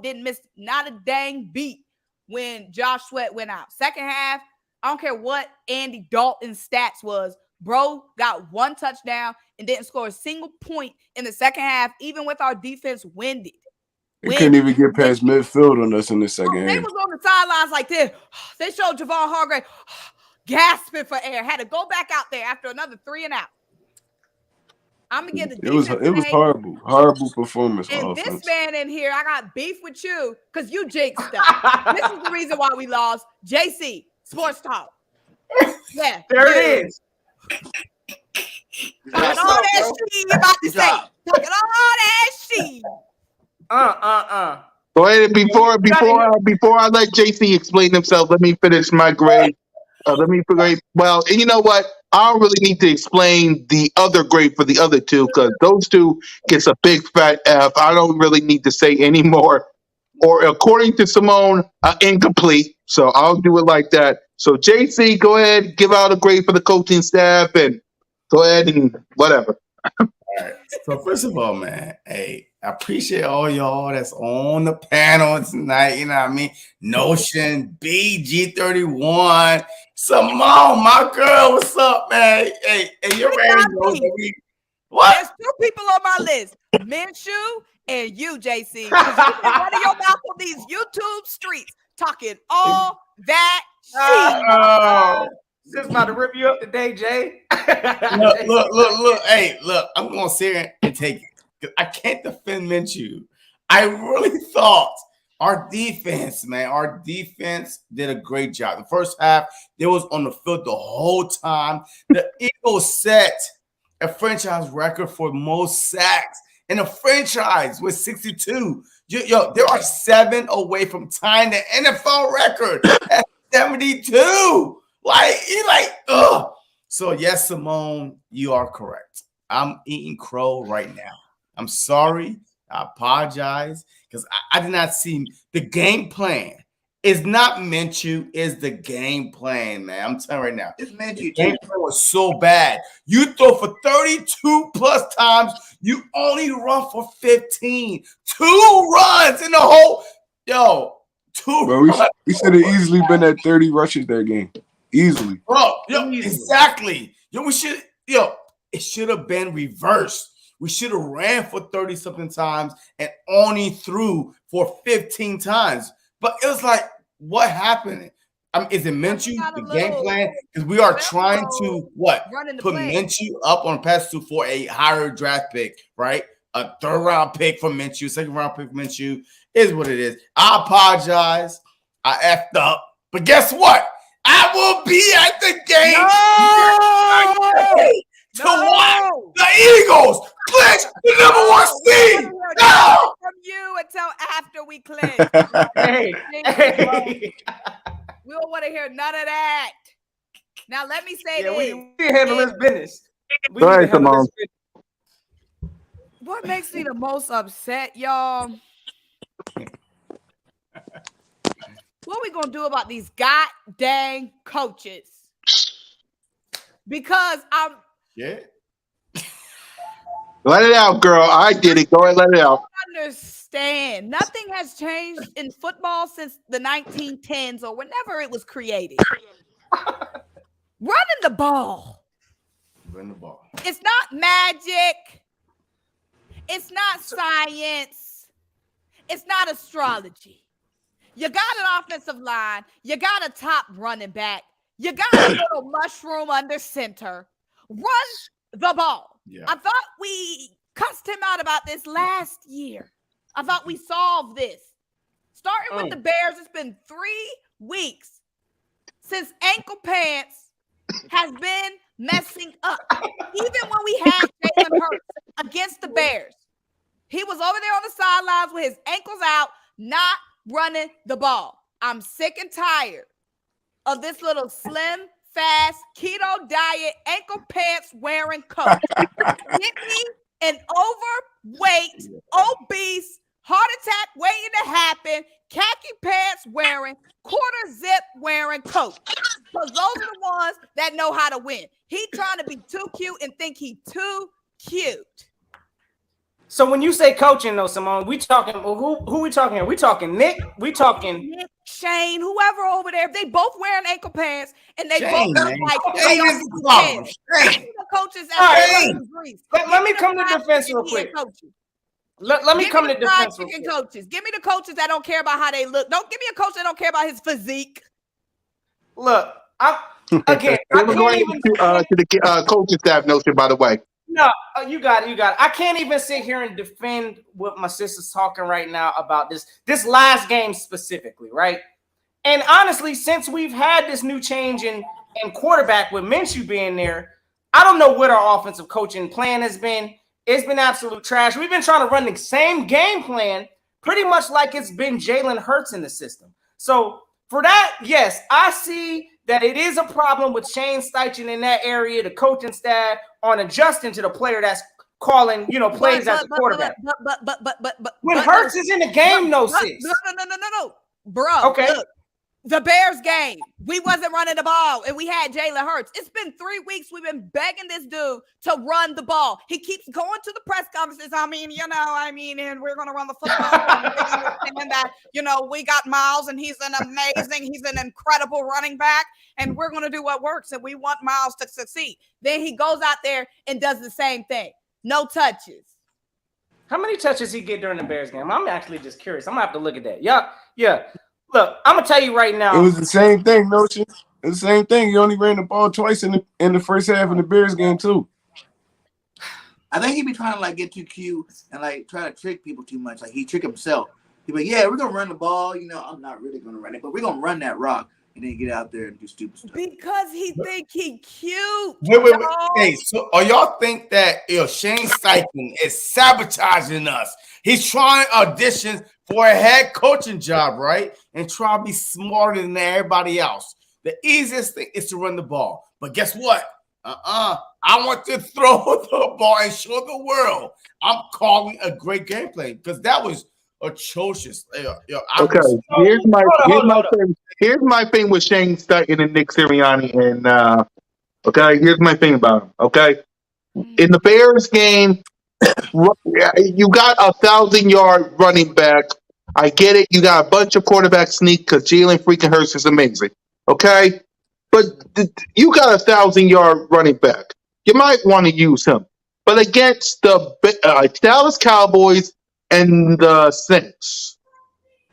Didn't miss not a dang beat when Josh Sweat went out. Second half, I don't care what Andy Dalton's stats was. Bro got 1 touchdown and didn't score a single point in the second half, even with our defense winded. They couldn't even get past midfield on us in the second half. They was on the sidelines like this. They showed Javon Hargrave gasping for air. Had to go back out there after another 3 and out. I'm gonna give the defense. It was horrible performance. And this man in here, I got beef with you because you jinxed stuff. This is the reason why we lost. JC Sports Talk. Yeah, there it is. Talking all that shit you about to say. Talking all that shit. Go ahead. Before I let JC explain himself, let me finish my grade. Well, and you know what? I don't really need to explain the other grade for the other two because those two gets a big fat F. I don't really need to say any more. Or according to Simone, incomplete. So I'll do it like that. So JC, go ahead, give out a grade for the coaching staff and go ahead and whatever. All right. So first of all, man, hey, I appreciate all y'all that's on the panel tonight. You know what I mean? Notion, BG31, Simone, my girl, what's up, man? Hey, you're ready to go, baby. What? There's two people on my list, Minshew and you, JC. Because you've been running your mouth on these YouTube streets, talking all that shit. Just about to rip you up today, Jay. Look. Hey, look, I'm going to sit here and take it. I can't defend Minshew. I really thought our defense did a great job. The first half, they was on the field the whole time. The Eagles set a franchise record for most sacks in a franchise with 62. Yo, there are 7 away from tying the NFL record at 72. Ugh. So yes, Simone, you are correct. I'm eating crow right now. I'm sorry. I apologize because I did not see the game plan. It's not Minshew, is the game plan, man. I'm telling you right now. It's Minshew. The game plan was so bad. You throw for 32 plus times. You only run for 15. 2 runs in the whole. Yo, 2 Bro, we should have easily been at 30 rushes that game. Easily. Bro, exactly. It should have been reversed. We should have ran for 30-something times and only threw for 15 times. But it was like, what happened? Is it Minshew, the game plan? Because we are trying to, put Minshew up on pass to for a higher draft pick, right? A 3rd-round pick for Minshew, 2nd-round pick for Minshew. Is what it is. I apologize. I effed up. But guess what? I will be at the game to watch the Eagles clinch the #1 seed. No! From you until after we clinch. Hey. We don't want to hear none of that. Now let me say this. We handle this business. Go ahead, Simone. What makes me the most upset, y'all? What we gonna do about these goddamn coaches? Because I'm let it out, girl. I did it. Go ahead, let it out. Understand. Nothing has changed in football since the 1910s or whenever it was created. Running the ball. It's not magic. It's not science. It's not astrology. You got an offensive line. You got a top running back. You got a little mushroom under center. Run the ball. Yeah. I thought we cussed him out about this last year. I thought we solved this. Starting with the Bears, it's been 3 weeks since ankle pants has been messing up. Even when we had Jalen Hurts against the Bears, he was over there on the sidelines with his ankles out, not running the ball. I'm sick and tired of this little slim, fast, keto diet, ankle pants wearing coach. Get me an overweight, obese, heart attack waiting to happen, khaki pants wearing, quarter zip wearing coach. Because those are the ones that know how to win. He trying to be too cute and think he too cute. So when you say coaching, though, Simone, we talking who we talking here? We talking Nick? We talking Nick, Shane, whoever over there. They both wearing ankle pants and they Shane, both man. like Shane is the problem. the coaches let me come to defense real quick. Let me come to defense real quick. Coaches. Give me the coaches that don't care about how they look. Don't give me a coach that don't care about his physique. Look, again, we're going to the coaching staff notion, by the way. No, you got it. I can't even sit here and defend what my sister's talking right now about this last game specifically, right? And honestly, since we've had this new change in quarterback with Minshew being there, I don't know what our offensive coaching plan has been. It's been absolute trash. We've been trying to run the same game plan pretty much like it's been Jalen Hurts in the system. So for that, yes, I see that it is a problem with Shane Steichen in that area, the coaching staff, on adjusting to the player that's calling, plays as a quarterback. But when Hurts is in the game, no, bro. Okay. Look, the Bears game, we wasn't running the ball, and we had Jalen Hurts. It's been 3 weeks. We've been begging this dude to run the ball. He keeps going to the press conferences. And we're going to run the football. And we understand that, we got Miles, and he's an incredible running back, and we're going to do what works, and we want Miles to succeed. Then he goes out there and does the same thing. No touches. How many touches he get during the Bears game? I'm actually just curious. I'm going to have to look at that. Yeah. Look, I'm gonna tell you right now. It was the same thing, Notion. It was the same thing. You only ran the ball twice in the first half of the Bears game too. I think he'd be trying to get too cute and try to trick people too much. He trick himself. He'd be like, "Yeah, we're gonna run the ball. I'm not really gonna run it, but we're gonna run that rock." And then get out there and do stupid stuff. Because he think he cute. Wait. Hey, so y'all think that Shane Steichen is sabotaging us? He's trying auditions for a head coaching job, right? And try to be smarter than everybody else. The easiest thing is to run the ball. But guess what? I want to throw the ball and show the world I'm calling a great gameplay, because that was atrocious. Okay, here's my thing with Shane Steichen and Nick Sirianni, and okay, here's my thing about him. Okay, in the Bears game, you got a 1,000-yard running back. I get it. You got a bunch of quarterback sneak because Jalen freaking Hurts is amazing. Okay, but you got a 1,000-yard running back. You might want to use him, but against the Dallas Cowboys and the Saints,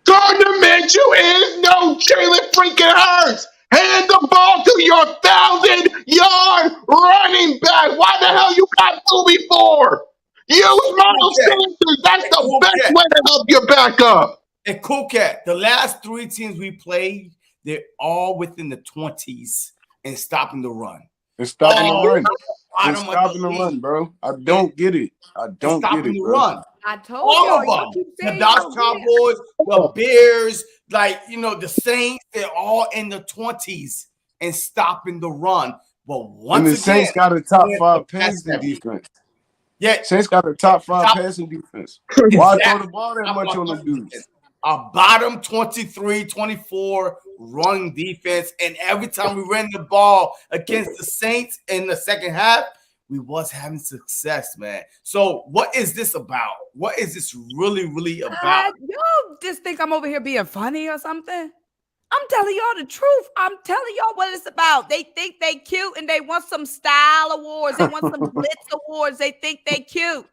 Gardner you is no Jalen freaking Hurts. Hand the ball to your 1,000-yard running back. Why the hell you got Booby for? Use Miles Sanders. That's the best way to help your backup. And Cool Cat, the last 3 teams we played, they're all within the 20s and stopping the run. It's stopping the run. It's stopping the run, bro. I don't get it. I don't get it, bro. Run. I told all of them. The Dallas Cowboys, the Bears, the Saints, they're all in the 20s and stopping the run. But once again, Saints got a top 5 passing defense. Yeah, Saints got a top 5 passing defense. Why throw the ball that much on the dudes? A bottom 23, 24 running defense, and every time we ran the ball against the Saints in the second half, we was having success, man. So what is this about? What is this really, really about? You just think I'm over here being funny or something? I'm telling y'all the truth. I'm telling y'all what it's about. They think they cute and they want some style awards. They want some blitz awards. They think they cute.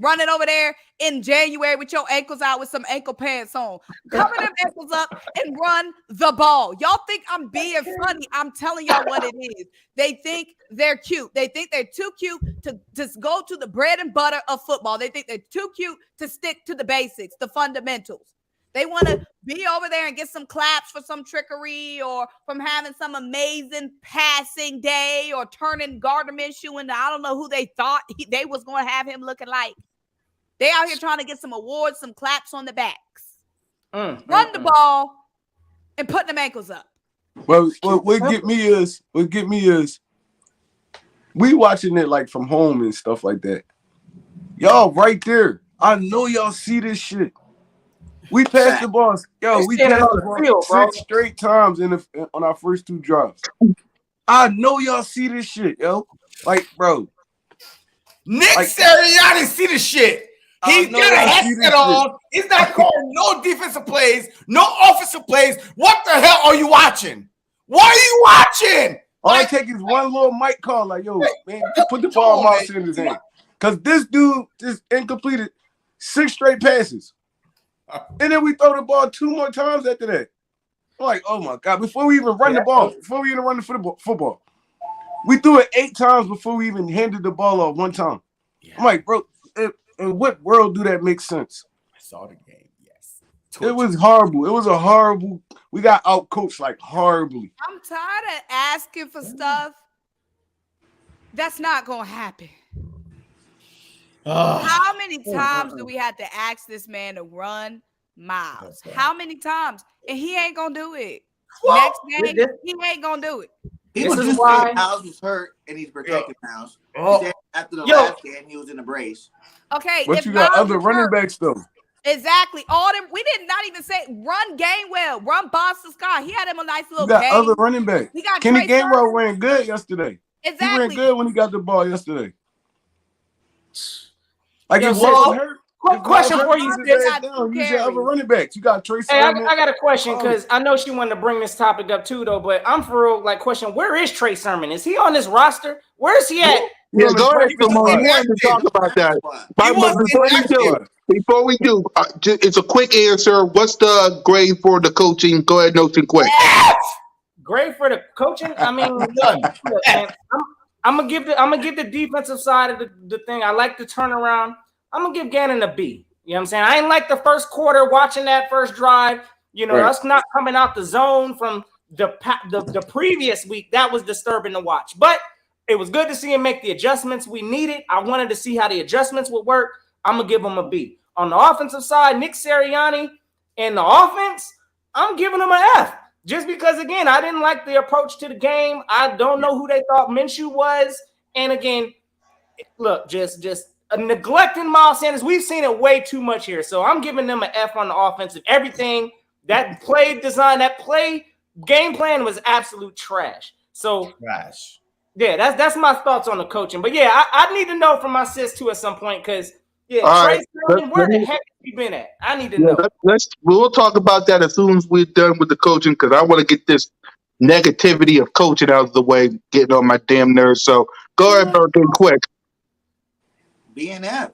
Running over there in January with your ankles out with some ankle pants on. Cover them ankles up and run the ball. Y'all think I'm being funny. I'm telling y'all what it is. They think they're cute. They think they're too cute to just go to the bread and butter of football. They think they're too cute to stick to the basics, the fundamentals. They want to be over there and get some claps for some trickery or from having some amazing passing day or turning Gardner Minshew into I don't know who they thought they was going to have him looking like. They out here trying to get some awards, some claps on the backs. Run the ball and put them ankles up. Well, what get me is we watching it from home and stuff like that. Y'all right there. I know y'all see this shit. We passed the ball. We passed the ball 6 straight times on our first 2 drives. I know y'all see this shit, yo. Bro. Nick Sirianni see the shit. He's got a headset on. He's not calling no defensive plays, no offensive plays. What the hell are you watching? What are you watching? All I take is one little mic call, yo, man, put the ball in Miles Sanders' hand. Because this dude just incompleted 6 straight passes. And then we throw the ball 2 more times after that. I'm like, oh my God, before we even run the ball, before we even run the football, we threw it 8 times before we even handed the ball off 1 time. Yeah. I'm like, bro, in what world do that make sense? I saw the game, yes. It was horrible. It was a horrible, we got out-coached horribly. I'm tired of asking for stuff that's not going to happen. How many times do we have to ask this man to run Miles? How many times? And he ain't going to do it. Next game, he ain't gonna do it. People This is just why- say Miles was hurt and he's protected Miles. Oh. He said after the last game, he was in a brace. Okay, But if you got Miles other is running hurt- backs though. Exactly. All them. We did not even say run Gainwell, run Boston Scott. He had him a nice little You got game. other running backs. We got Kenny Trey Gainwell Sermon. ran good yesterday. Exactly. He ran good when he got the ball yesterday. Like Yo, if sis, Miles hurt, quick question for you, sis. Use your other running backs. You got Trey Hey, Sermon. I got a question because I know she wanted to bring this topic up too, though. But I'm for real. Like, question: where is Trey Sermon? Is he on this roster? Where is he at? Yeah, go ahead, Simone. You wanted to talk Inactive. about that. He But was before we do, it's a quick answer. What's the grade for the coaching? Go ahead, Notion, quick. Grade for the coaching. I mean, look, man, I'm gonna give the defensive side of the thing. I like the turnaround. I'm gonna give Gannon a B. You know what I'm saying? I ain't like the first quarter watching that first drive. You know, us not coming out the zone from the previous week. That was disturbing to watch. But it was good to see him make the adjustments we needed. I wanted to see how the adjustments would work. I'm gonna give him a B. On the offensive side, Nick Sirianni and the offense, I'm giving him an F. Just because, again, I didn't like the approach to the game. I don't know who they thought Minshew was. And again, look, just neglecting Miles Sanders. We've seen it way too much here. So I'm giving them an F on the offensive. Everything, that play design, that play game plan was absolute trash. So trash. Yeah, that's my thoughts on the coaching. But yeah, I need to know from my sis too at some point because Trey Sermon, where the heck have you been at? I need to know. We'll talk about that as soon as we're done with the coaching because I want to get this negativity of coaching out of the way, getting on my damn nerves. So go ahead, Birkin, quick. BNF.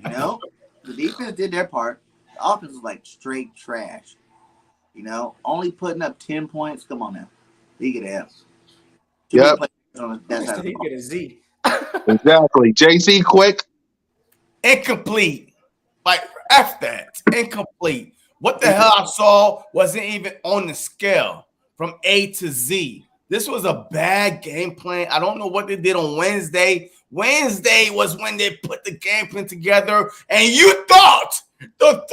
You know, the defense did their part. The offense was like straight trash. You know, only putting up 10 points. Come on now. He get an F. Yep. He get a Z. Exactly. JC, quick. Incomplete. Like, F that. Incomplete. What the hell I saw wasn't even on the scale from A to Z. This was a bad game plan. I don't know what they did on Wednesday. Wednesday was when they put the game plan together, and you thought the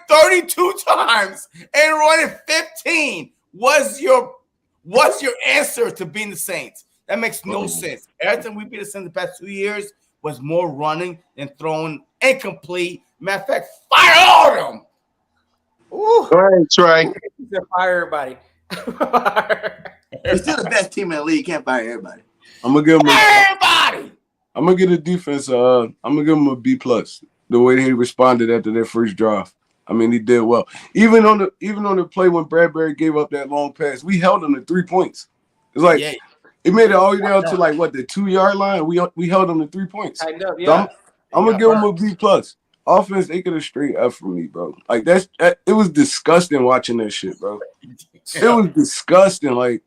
32 times and running 15 was your answer to beating the Saints. That makes no sense. Every time we beat the Saints the past 2 years was more running than throwing. Incomplete. Matter of fact, fire all of them. Ooh. Go ahead, Trey. Fire everybody. We're still the best team in the league. Can't fire everybody. I'm gonna give him everybody. I'm gonna give the defense. I'm gonna give him a B+. The way he responded after their first drive. I mean, he did well. Even on the play when Bradbury gave up that long pass, we held him to 3 points. It's like it made it all the way down to like what, the 2-yard line. We held him to 3 points. I know, yeah. So I'm gonna give him a B+. Offense, they could have straight F for me, bro. Like it was disgusting watching that shit, bro. It was disgusting. Like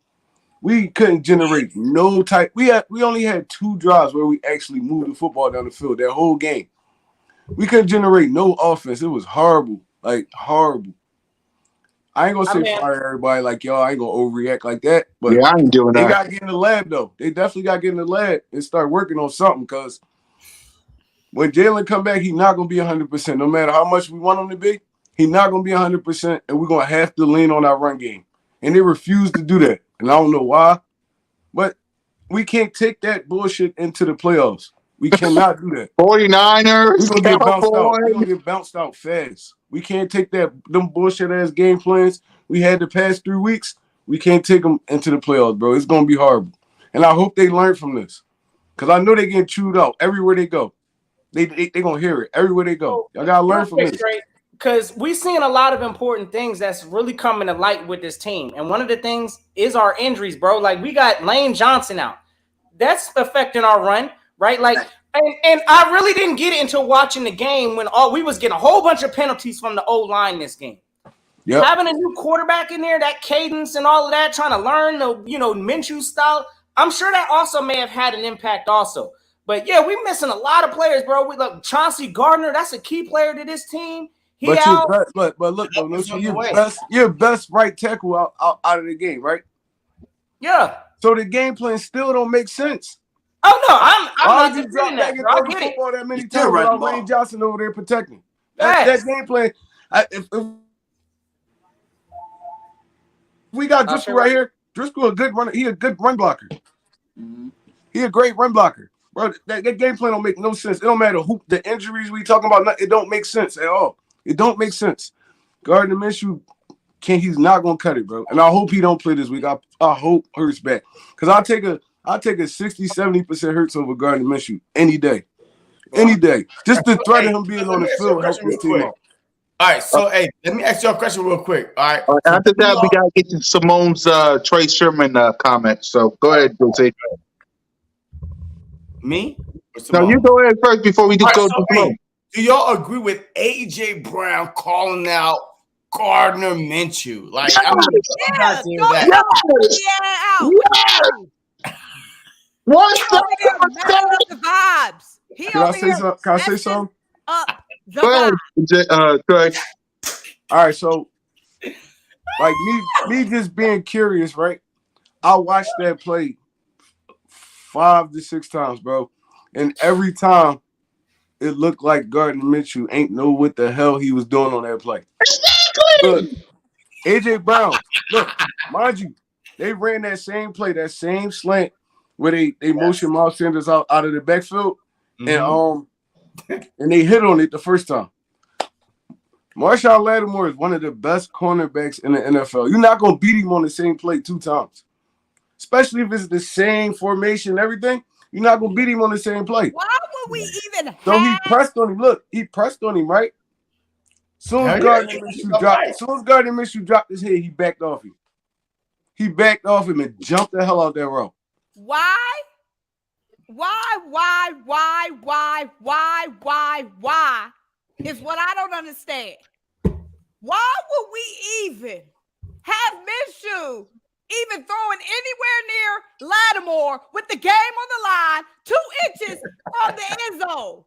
we couldn't generate no type. We only had 2 drives where we actually moved the football down the field that whole game. We couldn't generate no offense. It was horrible. Like horrible. I ain't gonna say fire everybody like y'all. I ain't gonna overreact like that. But yeah, I ain't doing that. They got to get in the lab though. They definitely got to get in the lab and start working on something because when Jalen come back, he's not gonna be 100%. No matter how much we want him to be, he's not gonna be 100%, and we're gonna have to lean on our run game. And they refuse to do that, and I don't know why, but we can't take that bullshit into the playoffs. We cannot do that. 49ers, we're gonna get bounced out. We're gonna get bounced out fast. We can't take them bullshit ass game plans we had the past 3 weeks. We can't take them into the playoffs, bro. It's gonna be horrible, and I hope they learn from this, because I know they getting chewed out everywhere they go. They gonna hear it everywhere they go. Y'all gotta learn from this. Because we've seen a lot of important things that's really coming to light with this team. And one of the things is our injuries, bro. Like we got Lane Johnson out. That's affecting our run, right? Like, and I really didn't get it until watching the game when we was getting a whole bunch of penalties from the O-line this game. Yep. Having a new quarterback in there, that cadence and all of that, trying to learn the, Minshew style. I'm sure that also may have had an impact also. But yeah, we're missing a lot of players, bro. We look Chauncey Gardner. That's a key player to this team. But look, though, your best right tackle out of the game, right? Yeah. So the game plan still don't make sense. Oh no, I'm not disputing that. Bro. I get it. That many times without Lane Johnson over there protecting. That game plan. We got Driscoll right here. Driscoll a good runner. He a good run blocker. Mm-hmm. He a great run blocker. Bro, that game plan don't make no sense. It don't matter who the injuries we talking about. It don't make sense at all. It don't make sense. Gardner Minshew he's not gonna cut it, bro. And I hope he don't play this week. I hope Hurts back. Because I'll take a 60-70% Hurts over Gardner Minshew any day. Any day. Just the threat of him being on the field help his team out. All right, so hey, let me ask you a question real quick. All right. After that, we gotta get to Simone's Trey Sherman comment. So go ahead, Jose. Me? No, you go ahead first before we go to Simone. Do y'all agree with AJ Brown calling out Gardner Minshew? Like, yes. I mean, What's the vibes? Can I say something? Up the vibes. All right, so like me just being curious, right? I watched that play 5 to 6 times, bro, and every time it looked like Gardner Minshew ain't know what the hell he was doing on that play. Exactly. Look, AJ Brown, look, mind you, they ran that same play, that same slant where they motion Miles Sanders out of the backfield, and they hit on it the first time. Marshawn Lattimore is one of the best cornerbacks in the NFL. You're not gonna beat him on the same play 2 times, especially if it's the same formation and everything. You're not gonna beat him on the same play. Why would we even have? So he pressed on him. Look, he pressed on him, right? Soon as Gardner Minshew dropped his head, he backed off him. He backed off him and jumped the hell out that row. Why is what I don't understand. Why would we even have Minshew even throwing anywhere near Lattimore with the game on the line, 2 inches from the end zone?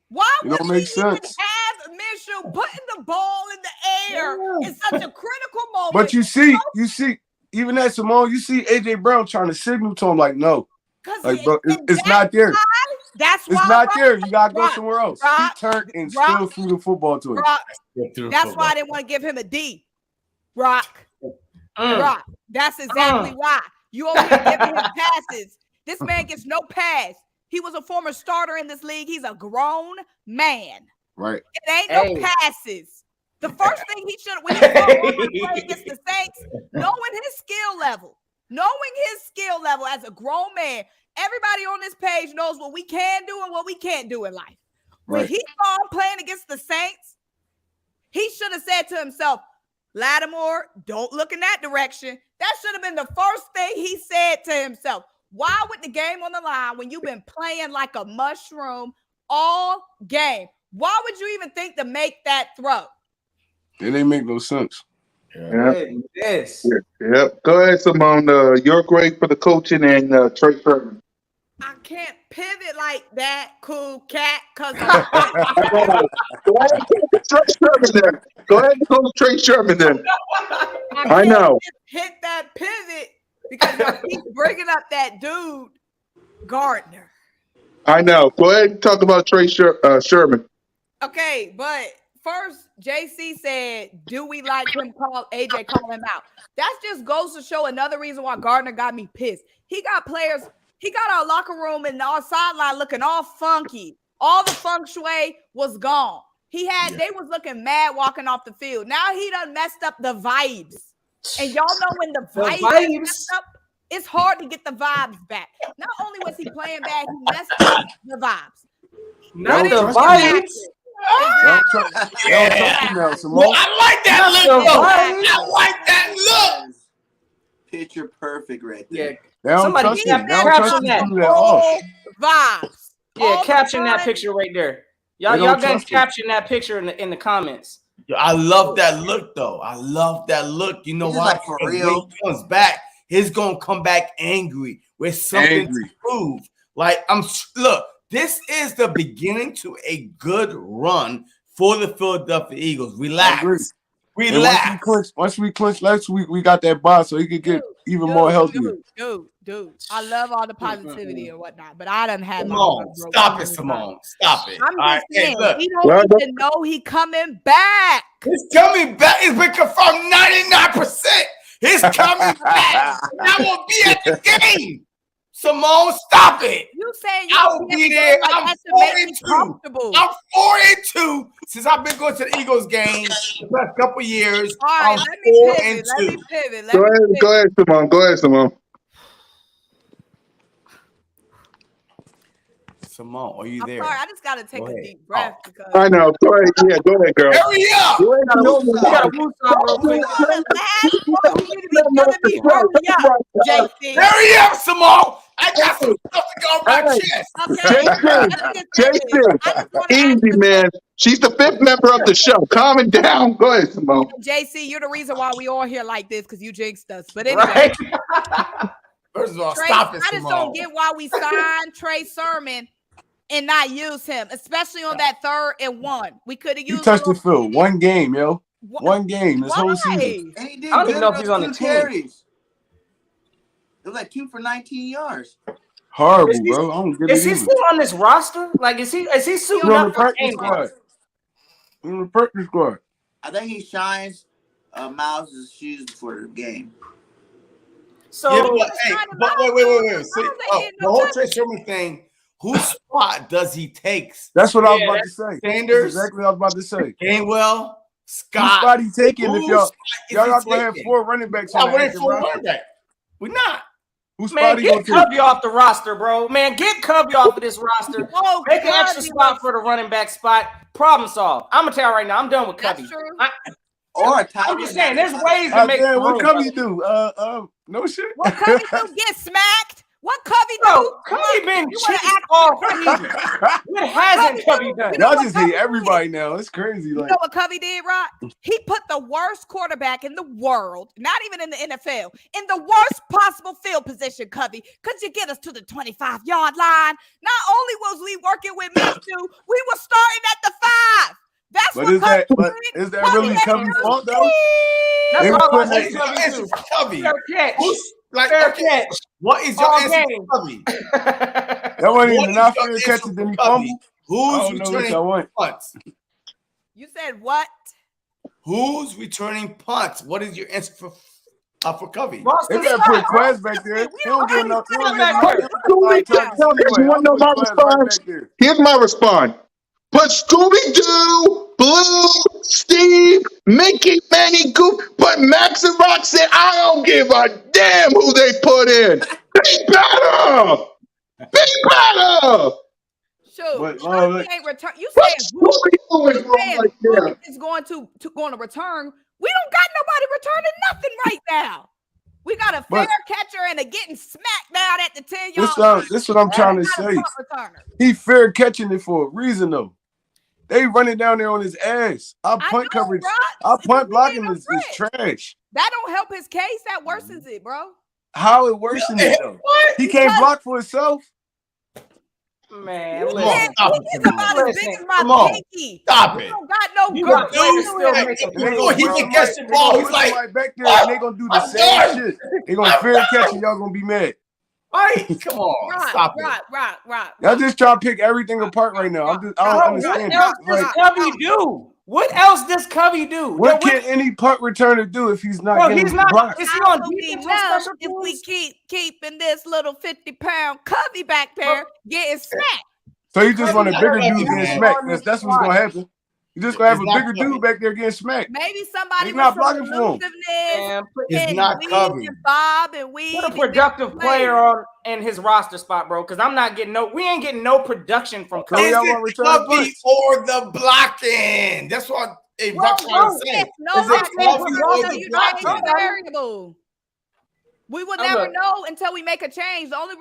Why would we even have Minshew putting the ball in the air in such a critical moment? But you see, even at Simone, you see AJ Brown trying to signal to him like, no. Like, bro, it's not there. That's why it's not there. You gotta go somewhere else. He turned and still threw the football to him. That's why I didn't want to give him a D. Rock. That's exactly why. You over here giving him passes. This man gets no pass. He was a former starter in this league. He's a grown man. Right. It ain't no passes. The first thing he should, when he played against the Saints, knowing his skill level as a grown man, everybody on this page knows what we can do and what we can't do in life. When he saw him playing against the Saints, he should have said to himself, Lattimore, don't look in that direction. That should have been the first thing he said to himself. Why with the game on the line when you've been playing like a mushroom all game? Why would you even think to make that throw? It ain't make no sense. Yes. Yep. Go ahead, Simone. You're great for the coaching and Trey Sherman. I can't pivot like that, cool cat, because Go ahead and coach Trey Sherman then. I know. Hit that pivot because I keep bringing up that dude, Gardner. I know. Go ahead and talk about Trey Sherman. Okay, but first, JC said, do we like him AJ calling him out? That just goes to show another reason why Gardner got me pissed. He got our locker room and our sideline looking all funky. All the feng shui was gone. They was looking mad walking off the field. Now he done messed up the vibes. And y'all know when the vibes messed up, it's hard to get the vibes back. Not only was he playing bad, he messed up the vibes. Not the vibes. Well, I like that look, though. I like that look. Picture perfect right there. Yeah. Somebody caption that. Vibes. Yeah, caption that picture right there. Y'all guys caption that picture in the comments. Yo, I love that look, though. I love that look. You know why? Like for real. When he comes back, he's gonna come back angry with something to prove. Like look, this is the beginning to a good run for the Philadelphia Eagles. Relax. Once we clinch last week, we got that bye, so he could get even more healthy. Dude, I love all the positivity and whatnot, but I done had Stop it, Simone. Stop it. I'm just saying, we don't even know he coming back. He's coming back. It's been confirmed 99%. He's coming back. I will be at the game. Simone, stop it. You saying you I'll be there. like I'm that to make me 4-2. comfortable. I'm 4-2 since I've been going to the Eagles game the past couple years. All right, I'm let me pivot. 4-2. Let me pivot. Go ahead, Simone. Go ahead, Simone. Simone, are you I'm there? sorry, I just gotta take a deep breath because I know. Go ahead. Yeah, go ahead, girl. Hurry up! You ain't the only We gotta one. move some real quick. you are the last one who need to be telling me hurry up, JC. Hurry up, Simone! I got some stuff to go on my chest. Okay, Jason, let me just say this. Jason, I just want to ask easy, you, man. She's the 5th member of the show. Calm it down. Go ahead, Simone. JC, you're the reason why we all here like this because you jinxed us. But anyway, Right? First of all, Trey, stop it, I just Simone. don't get why we signed Trey Sermon and not use him, especially on that 3rd and 1. We could have He used touched the him. field. One game, yo. What? One game this whole season. And he did I don't good even know if on he's those on the 2 team. carries. It was like 2 for 19 yards. Horrible, bro. I don't get Is it he either. still on this roster? Like, is he suiting He's on the up for practice game? squad. He's on the practice squad. I think he shines Miles' shoes before the game. So Yeah, but wait. See, the whole Trey touches. Sermon thing, whose spot does he take? That's what I was about to say. Sanders? That's exactly what I was about to say. Gainwell, Whose Scott. spot he taking if y'all he not gonna have taking? 4 running backs Yeah, on the we're in active full roster? running back. We're not. Whose man, spot he gonna get take? Covey off the roster, bro. Man, get Covey off of this roster. Oh, Make an extra spot for the running back spot. Problem solved. I'm gonna tell you right now, I'm done with Covey. That's true. Or I'm just saying, there's ways to Ah, make damn, some what room, Covey brother. do? No shit. What Covey do? Get smacked? What Covey do? Bro, Covey been You wanna cheating act all season. What hasn't Covey done? You know Y'all what just Covey hate did? everybody now. It's crazy. You Like, know what Covey did, Rock? He put the worst quarterback in the world, not even in the NFL, in the worst possible field position, Covey. Could you get us to the 25-yard line? Not only was we working with Minshew, we were starting at the 5. That's but what is that really Covey's fault though? That's They was all I putting say. that- What's your answer for Covey? Fair catch. Like, Fair okay, catch. what is your All answer game. for Covey? That wasn't What even is not your fair answer catches. for Then he Covey? fumbled. I Who's don't know what returning y'all want. punts? You said what? Who's returning punts? What is your answer for Covey? They gotta put Quez back there. He don't get enough. He don't get back enough there. targets You anyway. want to know I'll put my Quez right response? back there. Here's my response. Put Scooby-Doo, Blue, Steve, Mickey, Manny, Goop, put Max and Roxanne. I don't give a damn who they put in. They better. They better. Sure. But, Scooby ain't return. You Put saying Scooby-Doo is wrong saying right there. Scooby is going to return. We don't got nobody returning nothing right now. We got a fair catcher and a getting smacked down at the 10-yard line. This what I'm trying to say. He fair catching it for a reason though. They running down there on his ass. Our punt coverage, our punt blocking is trash. That don't help his case. That worsens it, bro. How it worsens it though? What? He can't block for himself. Man, Come on, listen. stop He's about as big as Come my on. pinky. Stop You it. don't got no You girth. got players still Hey, making And they plays. before he put can catch the somebody- ball, they he's put like, somebody back there "What? and they gonna do the I'm same done. shit. They gonna fair catch and y'all gonna be mad. Right? Come on, stop it. Right. Y'all just trying to pick everything apart right now. I don't Bro, understand what else it. does Like, Covey do? What else does Covey do? what can any punt returner do if he's not Bro, getting he's not. blocked? Is he on How will we defense or know special if we teams? keeping this little 50-pound Covey back there getting smacked? So you just want a bigger Covey dude getting man. smacked. That's what's gonna happen. You just gonna have It's a not bigger Covey. dude back there getting smacked. Maybe somebody He's with not some blocking for him. elusiveness Man, It's and not weave Covey. and bob and weave. put a and productive different player ways. on in his roster spot, bro. Because I'm not getting we ain't getting no production from So Covey. Is y'all it want return Covey punts? or the blocking? That's what Rock's trying to say. Yes, no, Is it that's Covey or the the change blocking? variable. We will never know until we make a change. The only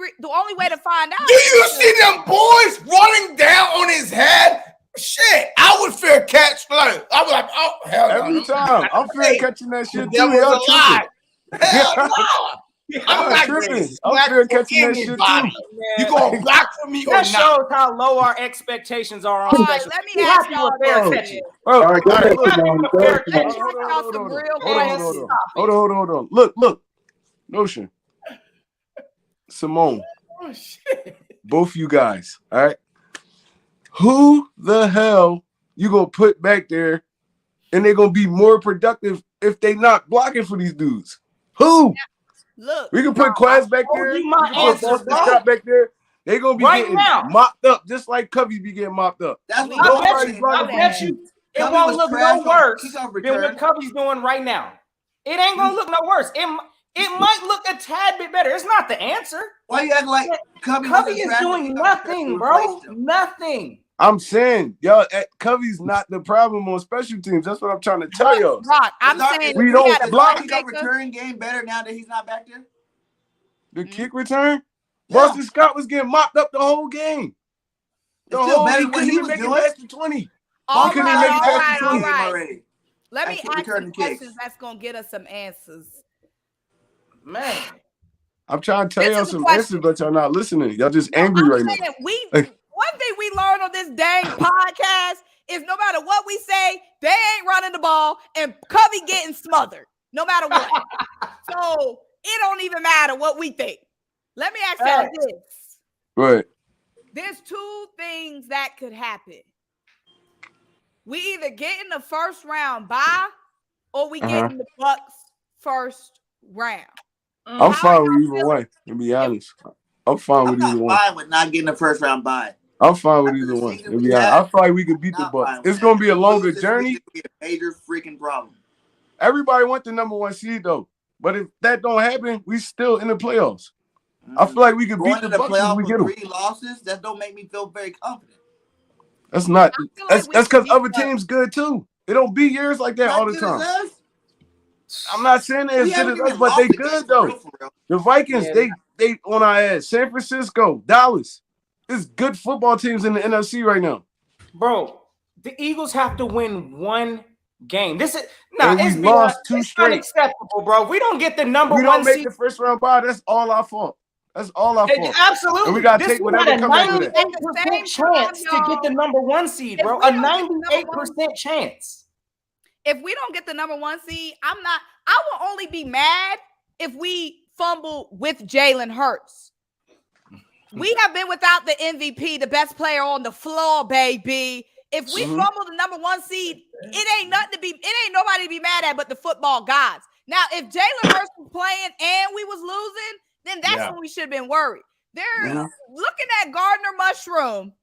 way to find out. Do you see them boys running down on his head? Shit, I would fear catch. Like, I was like, oh, hell no. Every time. I'm fair catching that shit The too. devil's Y'all a lie. tripping. Hell no. I'm not tripping. getting I'm smacked fair for catching that shit anybody. too. You gonna block for me or That not? shows how low our expectations are on All right, special. let me We ask happy y'all with fair this. catching. Bro, All right, go ahead, We happy Simone. with Go fair ahead, catching. Let me ask y'all some real questions. Hold on. Look. Notion. Simone. Oh, shit. Both you guys, all right? Who the hell you gonna put back there and they're gonna be more productive if they not blocking for these dudes? Who? Look, We can put Quaz back told there. you We my can put answer, Boston bro. Scott back there. They gonna be Right getting now. mopped up, just like Covey be getting mopped up. That's We- what I Covey bet you it Covey won't was look trash no on worse kickoff than what return. Covey's doing right now. It ain't gonna look no worse. It might look a tad bit better. It's not the answer. Why you acting like Covey is doing nothing, bro. Nothing. I'm saying, y'all, Covey's not the problem on special teams. That's what I'm trying to tell y'all. Rock, I'm saying we we don't got a block. Kickoff return game better now that he's not back there. The kick return, Yeah. Boston Scott was getting mopped up the whole game. It's still better than what he was make doing. it past the 20. All He couldn't even make it past the 20. Already. Let me Actually ask return some the kicks. questions that's gonna get us some answers. Man. I'm trying to tell This y'all is a some question. answers, but y'all not listening. Y'all just angry right now. One thing we learned on this dang podcast is no matter what we say, they ain't running the ball and Covey getting smothered, no matter what. So it don't even matter what we think. Let me ask y'all this. Right. There's two things that could happen. We either get in the first round bye or we get in the Bucks first round. I'm fine with either one, to be honest. I'm fine with either one. I'm fine with not getting the first round bye. I'm fine with either one, to be honest. I feel like we could beat the Bucks. It's going to be a longer journey. It's going to be a major freaking problem. Everybody wants the number one seed, though. But if that don't happen, we still in the playoffs. I feel like we could beat the Bucks if we get them. 3 losses, that don't make me feel very confident. That's not. That's because other teams good too. It don't be years like that all the time. I'm not saying they're as good as us, but they good though. The Vikings, they on our ass. San Francisco, Dallas. There's good football teams in the NFC right now. Bro, the Eagles have to win one game. This is it's lost 2 straight. Unacceptable, bro. We don't get the number one. We don't make the first round bye. That's all our fault. That's all our fault. Absolutely. And we gotta take whatever comes out of it. 98% chance to get the number one seed, bro. A 98% chance. If we don't get the number one seed, I will only be mad if we fumble with Jalen Hurts. We have been without the MVP, the best player on the floor, baby. If we fumble the number one seed, it ain't nobody to be mad at but the football gods. Now, if Jalen Hurts was playing and we was losing, then that's when we should have been worried. Looking at Gardner Mushroom,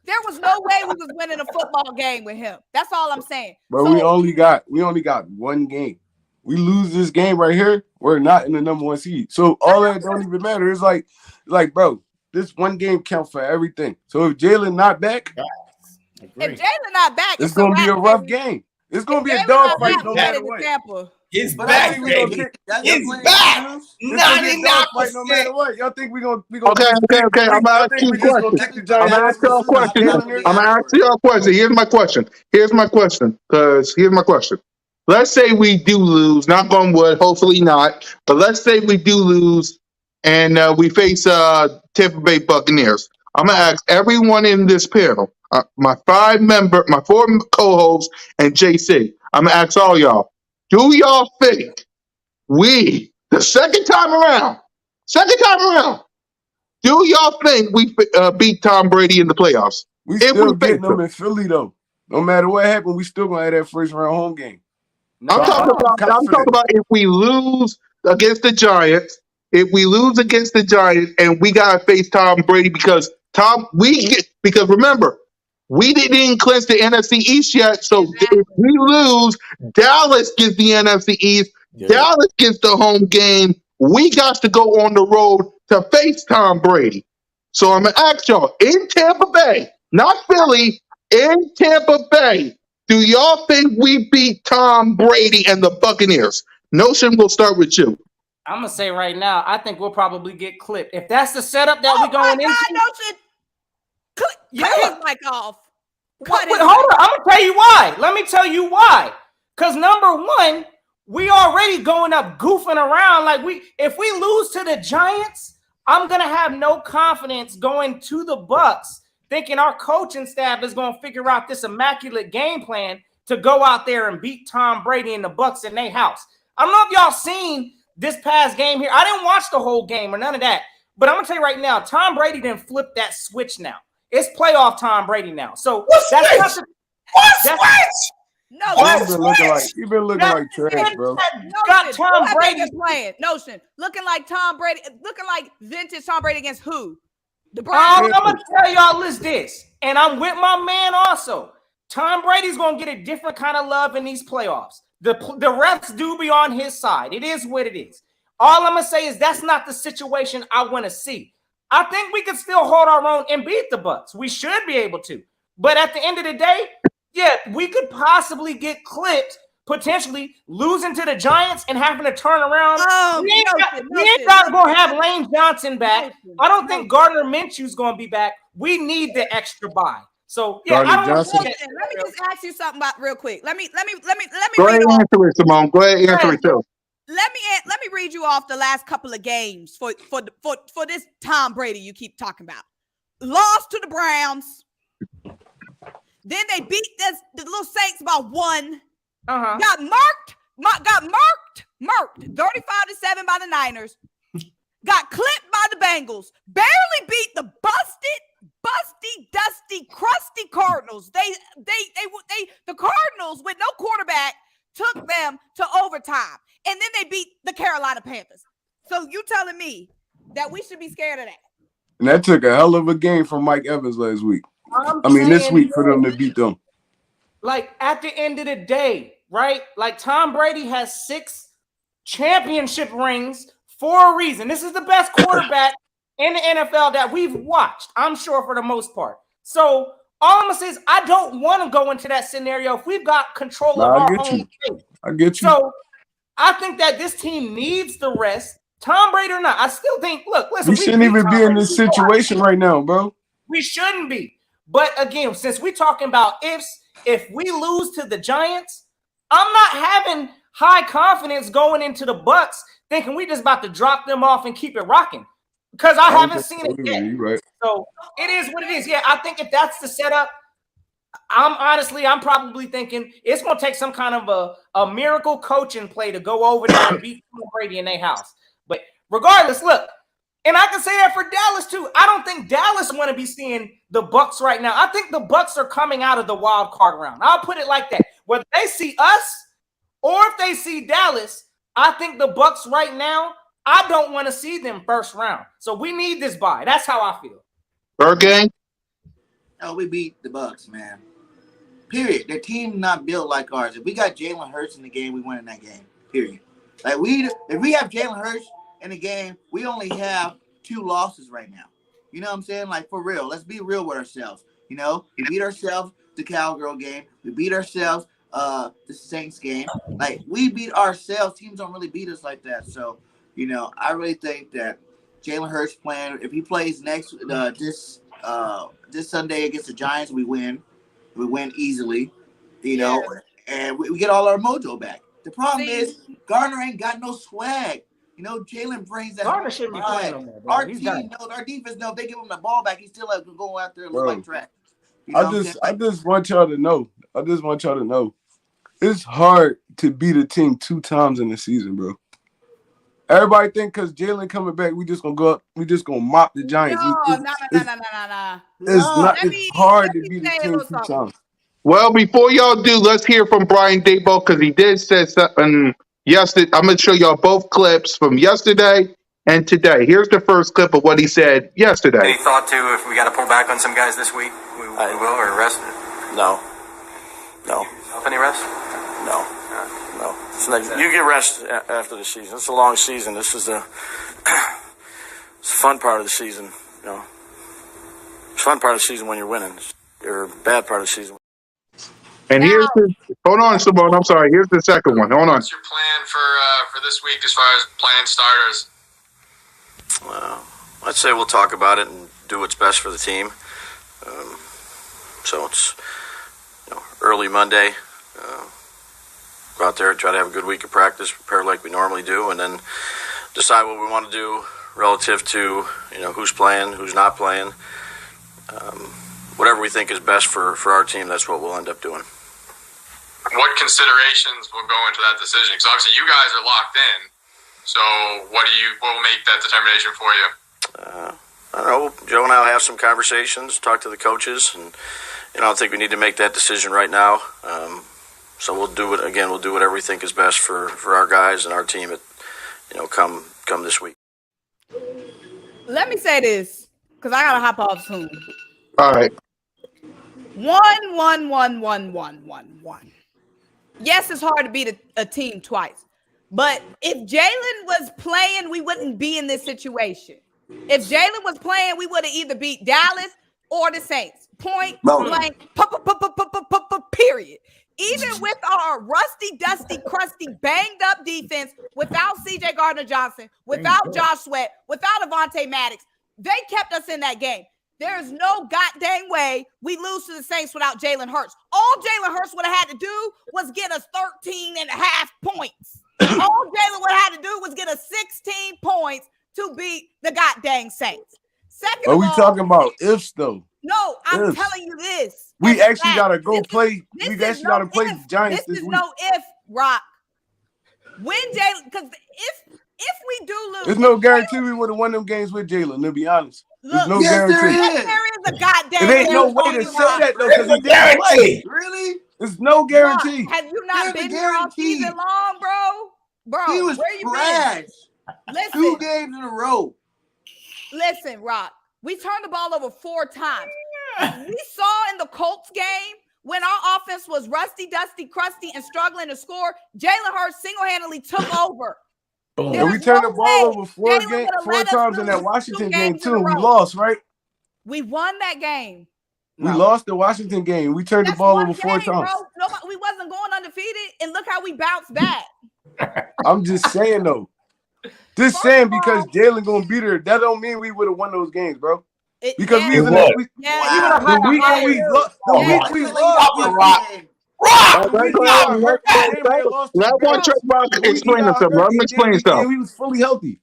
there was no way we was winning a football game with him. That's all I'm saying. But we only got one game. We lose this game right here, we're not in the number one seed. So all that don't even matter. It's like, bro, this one game counts for everything. So if Jalen not back, it's gonna be a rough game. It's gonna be a dogfight no matter what. He's back, baby. He's back. 99%. No matter what. Y'all think we gonna Okay. I'm gonna ask you a question. I'm gonna ask y'all a question. Here's my question. Let's say we do lose, knock on wood, hopefully not. But let's say we do lose and we face Tampa Bay Buccaneers. I'm gonna ask everyone in this panel, my 4 co-hosts, and JC. I'm gonna ask all y'all. Do y'all think the second time around, do y'all think we beat Tom Brady in the playoffs? We still getting them in Philly, though. No matter what happened, we still gonna have that first round home game. I'm talking about if we lose against the Giants, and we gotta face Tom Brady because remember, we didn't clinch the NFC East yet, so if we lose, Dallas gets the NFC East. Yeah. Dallas gets the home game. We got to go on the road to face Tom Brady. So I'm going to ask y'all, in Tampa Bay, not Philly, in Tampa Bay, do y'all think we beat Tom Brady and the Buccaneers? Notion, we'll start with you. I'm going to say right now, I think we'll probably get clipped. If that's the setup that we're going into. Notion. Cut his mic off. Hold on. I'm going to tell you why. Let me tell you why. Because number one, we already going up goofing around. If we lose to the Giants, I'm going to have no confidence going to the Bucks thinking our coaching staff is going to figure out this immaculate game plan to go out there and beat Tom Brady and the Bucks in their house. I don't know if y'all seen this past game here. I didn't watch the whole game or none of that. But I'm going to tell you right now, Tom Brady didn't flip that switch now. It's playoff Tom Brady now. So what switch? No, You've been looking like trash, bro. Got Tom Brady playing. Notion looking like Tom Brady, looking like vintage Tom Brady against who? The Browns. I'm gonna tell y'all this, and I'm with my man also. Tom Brady's gonna get a different kind of love in these playoffs. The refs do be on his side. It is what it is. All I'm gonna say is that's not the situation I want to see. I think we can still hold our own and beat the Bucs. We should be able to. But at the end of the day, yeah, we could possibly get clipped, potentially losing to the Giants and having to turn around. We ain't not going to have Lane Johnson back. I don't think Gardner Minshew's going to be back. We need the extra bye. So yeah, I don't want to. Let me just ask you something about real quick. Let me go ahead and answer it, Simone. Go ahead and answer it too. Let me read you off the last couple of games for this Tom Brady you keep talking about. Lost to the Browns. Then they beat the little Saints by 1. Got marked 35-7 by the Niners. Got clipped by the Bengals. Barely beat the busty, dusty, crusty Cardinals. The Cardinals with no quarterback took them to overtime. And then they beat the Carolina Panthers. So you telling me that we should be scared of that? And that took a hell of a game from Mike Evans last week. This week for them to beat them. Like, at the end of the day, right? Like, Tom Brady has 6 championship rings for a reason. This is the best quarterback in the NFL that we've watched, I'm sure, for the most part. So all I'm going to say is I don't want to go into that scenario if we've got control of our own fate. I get you. So I think that this team needs the rest. Tom Brady or not, I still think, listen. We shouldn't even be in this situation right now, bro. We shouldn't be. But again, since we're talking about if we lose to the Giants, I'm not having high confidence going into the Bucs thinking we just about to drop them off and keep it rocking. Because I haven't seen it yet. Right. So it is what it is. Yeah, I think if that's the setup, I'm probably thinking it's going to take some kind of a miracle coaching play to go over there and beat Tom Brady in their house. But regardless, look, and I can say that for Dallas too. I don't think Dallas want to be seeing the Bucs right now. I think the Bucs are coming out of the wild card round. I'll put it like that. Whether they see us or if they see Dallas, I think the Bucs right now, I don't want to see them first round. So we need this bye. That's how I feel. Gang? Oh, we beat the Bucs, man. Period. Their team not built like ours. If we got Jalen Hurts in the game, we win in that game. Period. Like if we have Jalen Hurts in the game, we only have 2 losses right now. You know what I'm saying? Like, for real. Let's be real with ourselves. You know, we beat ourselves the Cowgirl game. We beat ourselves the Saints game. Like, we beat ourselves. Teams don't really beat us like that. So, you know, I really think that Jalen Hurts playing, if he plays this Sunday against the Giants, we win. We win easily, you know, and we get all our mojo back. The problem is Gardner ain't got no swag. You know, Jalen brings that. Gardner shouldn't be playing on that, bro. Our team knows, our defense knows if they give him the ball back, he's still going out there and look like trash. You know I just want y'all to know. It's hard to beat a team 2 times in the season, bro. Everybody think because Jalen coming back, we just gonna go up, we just gonna mop the Giants. No. It's hard to beat a team 2 times. Well, before y'all do, let's hear from Brian Daboll because he did say something yesterday. I'm going to show y'all both clips from yesterday and today. Here's the first clip of what he said yesterday. Any thought to if we got to pull back on some guys this week, we will, or rest? No. Any rest? No. It's like you get rest after the season. It's a long season. This is it's a fun part of the season. You know, it's a fun part of the season when you're winning. Or a bad part of the season. And here's hold on, Simone. I'm sorry. Here's the second one. Hold on. What's your plan for this week as far as playing starters? Well, I'd say we'll talk about it and do what's best for the team. So it's early Monday. Go out there, try to have a good week of practice, prepare like we normally do, and then decide what we want to do relative to who's playing, who's not playing. Whatever we think is best for our team, that's what we'll end up doing. What considerations will go into that decision? Because obviously you guys are locked in. So what will make that determination for you? I don't know. Joe and I will have some conversations, talk to the coaches, and I don't think we need to make that decision right now. So we'll do it again. We'll do whatever we think is best for our guys and our team. Come this week. Let me say this, because I gotta hop off soon. All right. 1-1-1-1-1-1-1. Yes, it's hard to beat a team twice, but if Jalen was playing, we wouldn't be in this situation. If Jalen was playing, we would have either beat Dallas or the Saints. Point blank, period. Even with our rusty, dusty, crusty, banged up defense, without C.J. Gardner-Johnson, without Josh Sweat, without Avonte Maddox, they kept us in that game. There is no goddamn way we lose to the Saints without Jalen Hurts. All Jalen Hurts would have had to do was get us 13.5 points. All Jalen would have had to do was get us 16 points to beat the goddamn Saints. Second Are of we all, talking about ifs though? No, I'm ifs. telling you this. We actually gotta go play. We actually gotta play the Giants this this is week. no if, Rock. When Jalen, because if we do lose, there's no guarantee we would have won them games with Jalen. To be honest, there's no yes, guarantee. There is a goddamn. It ain't no way to say that though, because he didn't play. Really? There's no guarantee. Rock, have you not There's a been here all guarantee. season long, bro? He was where you trash. been? Listen, 2 games in a row. Listen, Rock. We turned the ball over 4 times. We saw in the Colts game when our offense was rusty, dusty, crusty, and struggling to score, Jalen Hurts single-handedly took over. And we turned the ball over 4 times in that Washington game too. We lost, right? We won that game. We lost the Washington game. We turned the ball over 4 times. Bro. We wasn't going undefeated, and look how we bounced back. I'm just saying though. Just saying because Jalen gonna beat her, that don't mean we would have won those games, bro. Because we lost. The week we lost. Let Rock explain something. Let him explain something. He was fully healthy,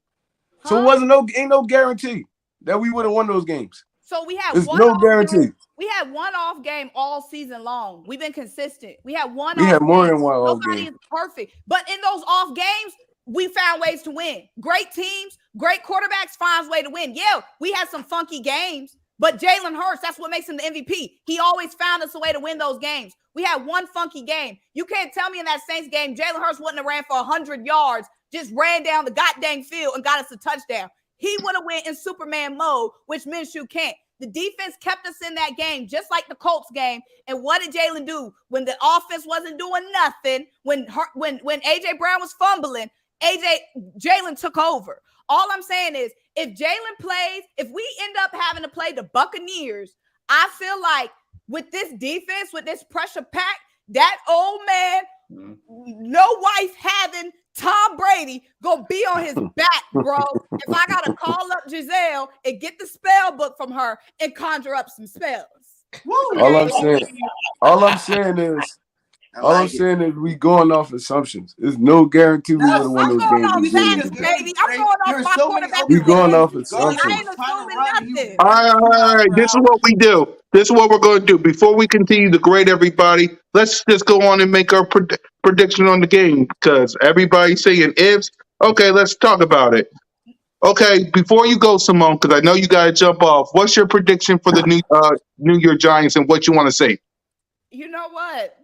so it ain't no guarantee that we would have won those games. So we had no guarantee. We had one off game all season long. We've been consistent. We had one. We had more than one off game. Nobody is perfect, but in those off games, we found ways to win. Great teams, great quarterbacks finds way to win. Yeah, we had some funky games, but Jalen Hurts, that's what makes him the MVP. He always found us a way to win those games. We had one funky game. You can't tell me in that Saints game, Jalen Hurts wouldn't have ran for 100 yards, just ran down the goddamn field and got us a touchdown. He would have went in Superman mode, which Minshew can't. The defense kept us in that game, just like the Colts game. And what did Jalen do when the offense wasn't doing nothing? When AJ Brown was fumbling, Jalen took over. All I'm saying is, if Jalen plays, if we end up having to play the Buccaneers, I feel like with this defense, with this pressure pack, that old man, no wife having Tom Brady gonna be on his back, bro. If I gotta call up Giselle and get the spell book from her and conjure up some spells. All I'm saying is we going off assumptions. There's no guarantee we would have won those games. Baby, I'm going off my quarterback. We going off assumptions. I ain't assuming nothing. All right. This is what we do. This is what we're going to do. Before we continue to grade everybody, let's just go on and make our prediction on the game because everybody's saying ifs. Okay, let's talk about it. Okay, before you go, Simone, because I know you got to jump off. What's your prediction for the New York Giants and what you want to say? You know what?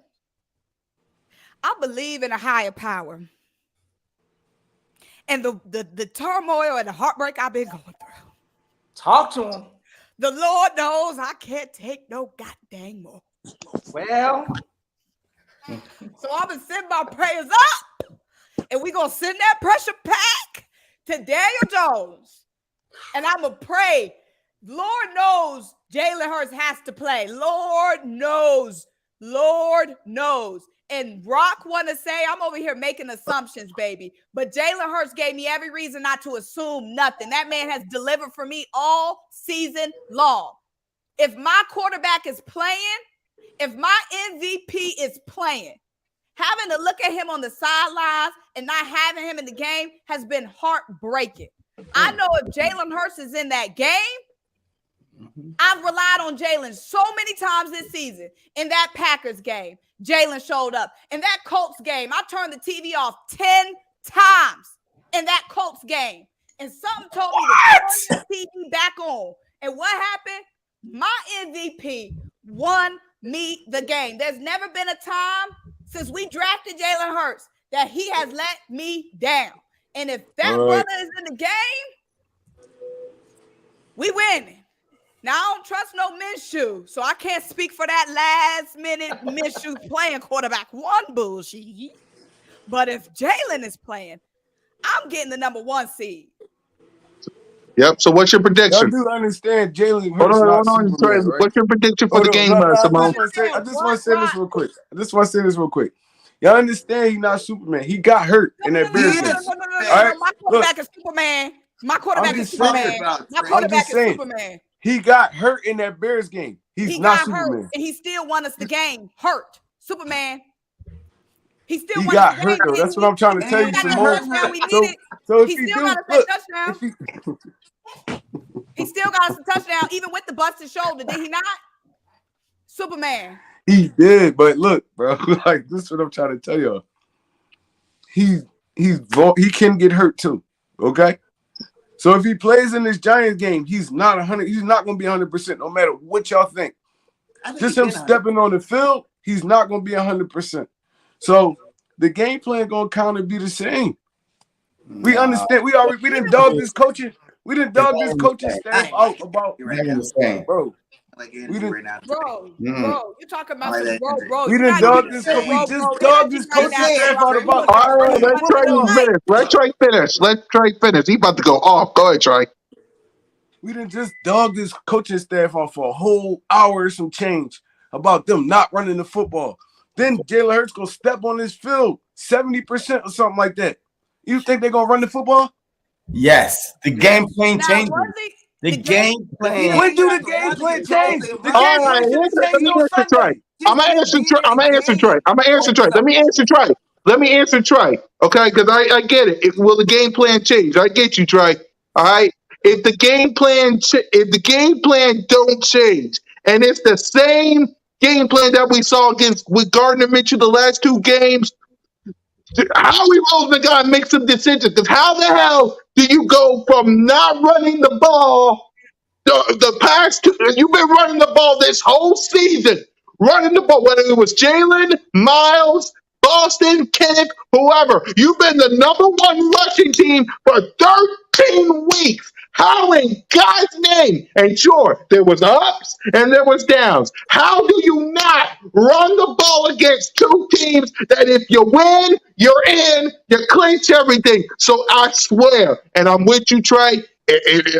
I believe in a higher power. And the turmoil and the heartbreak I've been going through. Talk to him. The Lord knows I can't take no goddamn more. Well. So I'm going to send my prayers up. And we're going to send that pressure pack to Daniel Jones. And I'm going to pray. Lord knows Jalen Hurts has to play. Lord knows. Lord knows. And Rock want to say, I'm over here making assumptions, baby. But Jalen Hurts gave me every reason not to assume nothing. That man has delivered for me all season long. If my quarterback is playing, if my MVP is playing, having to look at him on the sidelines and not having him in the game has been heartbreaking. I know if Jalen Hurts is in that game, I've relied on Jalen so many times this season. In that Packers game, Jalen showed up. In that Colts game, I turned the TV off 10 times in that Colts game. And something told me to turn the TV back on. And what happened? My MVP won me the game. There's never been a time since we drafted Jalen Hurts that he has let me down. And if that brother is in the game, we winning. Now, I don't trust no Minshew, so I can't speak for that last-minute Minshew playing quarterback one bullshit. But if Jalen is playing, I'm getting the number 1 seed. Yep. So what's your prediction? I do understand Jalen Hold Hurts on, not hold on, Trey. Superman, right? What's your prediction for the game, Simone? I just want to say this real quick. Y'all understand he's not Superman. He got hurt in that Bears game. No. My quarterback is Superman. My quarterback is Superman. My quarterback is Superman. He got hurt in that Bears game. He not Superman. Hurt, and he still won us the game. Hurt. Superman. He still got hurt, though. That's what I'm trying to tell you, Simone. So he still got us a touchdown. He still got us a touchdown, even with the busted shoulder. Did he not? Superman. He did, but look, bro. Like, this is what I'm trying to tell y'all. He can get hurt too. Okay. So if he plays in this Giants game, he's not 100. He's not going to be 100%, no matter what y'all think. Just him stepping on the field, he's not going to be 100%. So the game plan going to kind of be the same. We understand. We didn't dog this coaching. We didn't dog this coaching staff out about. Bro. We didn't, right now. Bro, you talking about some bro. We didn't dog this. We just dogged this coaching staff out about. All right, let Trey finish. He about to go off. Go ahead, Trey. We didn't just dog this coaching staff off for a whole hour or some change about them not running the football. Then Jalen Hurts gonna step on this field 70% or something like that. You think they're gonna run the football? Yes, the game plan changes. The game plan. When do the game plan change? The game plan change on Sunday. I'm gonna answer Trey. Let me answer Trey. Okay, because I get it. Will the game plan change? I get you, Trey. All right. If the game plan don't change, and it's the same game plan that we saw with Gardner Minshew the last 2 games, Howie Roseman got to make some decisions. Because how the hell do you go from not running the ball the past 2? You've been running the ball this whole season, running the ball, whether it was Jalen, Miles, Boston, Kinnick, whoever. You've been the number 1 rushing team for 13 weeks. How in God's name? And sure, there was ups and there was downs. How do you not run the ball against 2 teams that if you win, you're in, you clinch everything? So I swear, and I'm with you, Trey.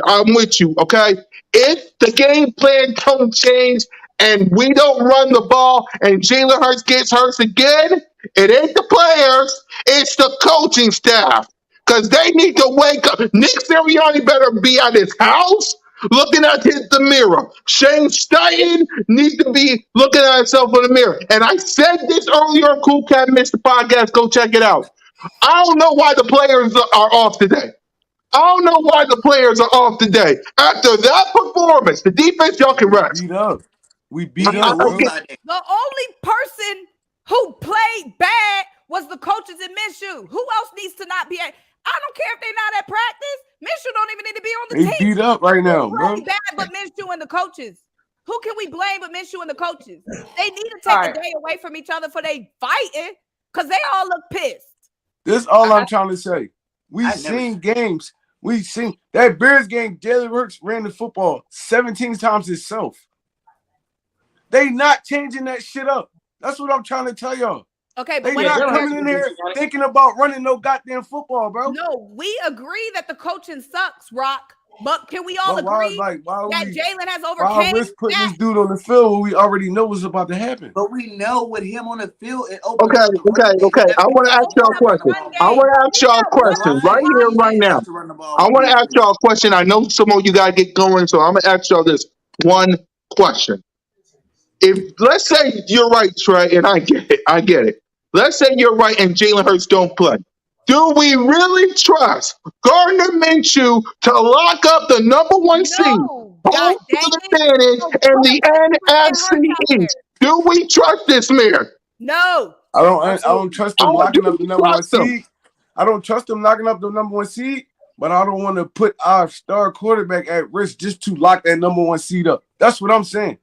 I'm with you, okay? If the game plan don't change and we don't run the ball and Jalen Hurts gets hurt again, it ain't the players, it's the coaching staff. Because they need to wake up. Nick Sirianni better be at his house looking at the mirror. Shane Steichen needs to be looking at himself in the mirror. And I said this earlier on Cool Cat Missed the Podcast. Go check it out. I don't know why the players are off today. After that performance, the defense, y'all can rest. We beat up. Bro. The only person who played bad was the coaches in Minshew. Who else needs to not be at? I don't care if they're not at practice. Minshew don't even need to be on the team. They beat up right now, bro. Bad, but Minshew and the coaches. Who can we blame but Minshew and the coaches? They need to take a day away from each other for they fighting because they all look pissed. This is all I'm trying to say. We've seen games. We've seen that Bears game. Jalen Hurts ran the football 17 times himself. They not changing that shit up. That's what I'm trying to tell y'all. Okay, but they not coming in here thinking about running no goddamn football, bro. No, we agree that the coaching sucks, Rock. But can we all agree that Jalen has overcame why risk putting this dude on the field when we already know what's about to happen? But we know with him on the field, it opens Okay. I want to ask y'all a question. Right here, right now. I want to ask y'all a question. I know some of you got to get going, so I'm going to ask y'all this one question. If let's say you're right, Trey, and I get it. Let's say you're right and Jalen Hurts don't play. Do we really trust Gardner Minshew to lock up the number 1 seed, home field advantage, in the NFC East? Do we trust this man? No. I don't trust him locking up the number 1 seed. I don't trust him locking up the number 1 seed, but I don't want to put our star quarterback at risk just to lock that number 1 seed up. That's what I'm saying.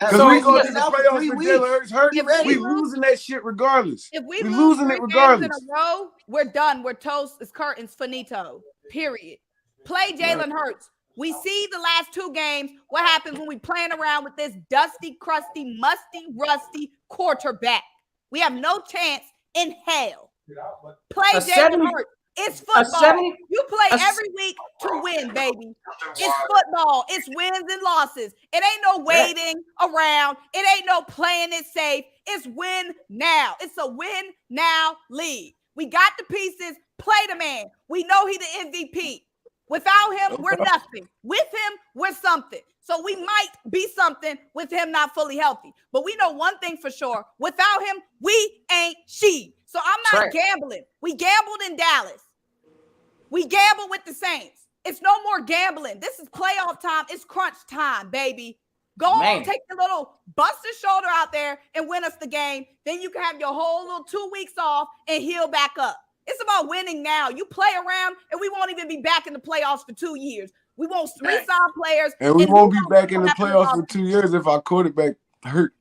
Because we go to the playoffs with Jalen Hurts hurt. We lose, losing that shit regardless. If we lose losing it games regardless. in a row, we're done. We're toast. It's curtains, finito. Period. Play Jalen Hurts. We see the last 2 games. What happens when we playing around with this dusty, crusty, musty, rusty quarterback? We have no chance in hell. Play Jalen Hurts. It's football. You play every week to win, baby. It's football. It's wins and losses. It ain't no waiting around. It ain't no playing it safe. It's win now. It's a win now league. We got the pieces. Play the man. We know he's the MVP. Without him, we're nothing. With him, we're something. So we might be something with him not fully healthy. But we know one thing for sure. Without him, we ain't she. So I'm not gambling. We gambled in Dallas. We gambled with the Saints. It's no more gambling. This is playoff time. It's crunch time, baby. Go on, take the little busted shoulder out there and win us the game. Then you can have your whole little 2 weeks off and heal back up. It's about winning now. You play around and we won't even be back in the playoffs for 2 years. We won't re-sign players. And we won't be back in the playoffs for 2 years if our quarterback hurt.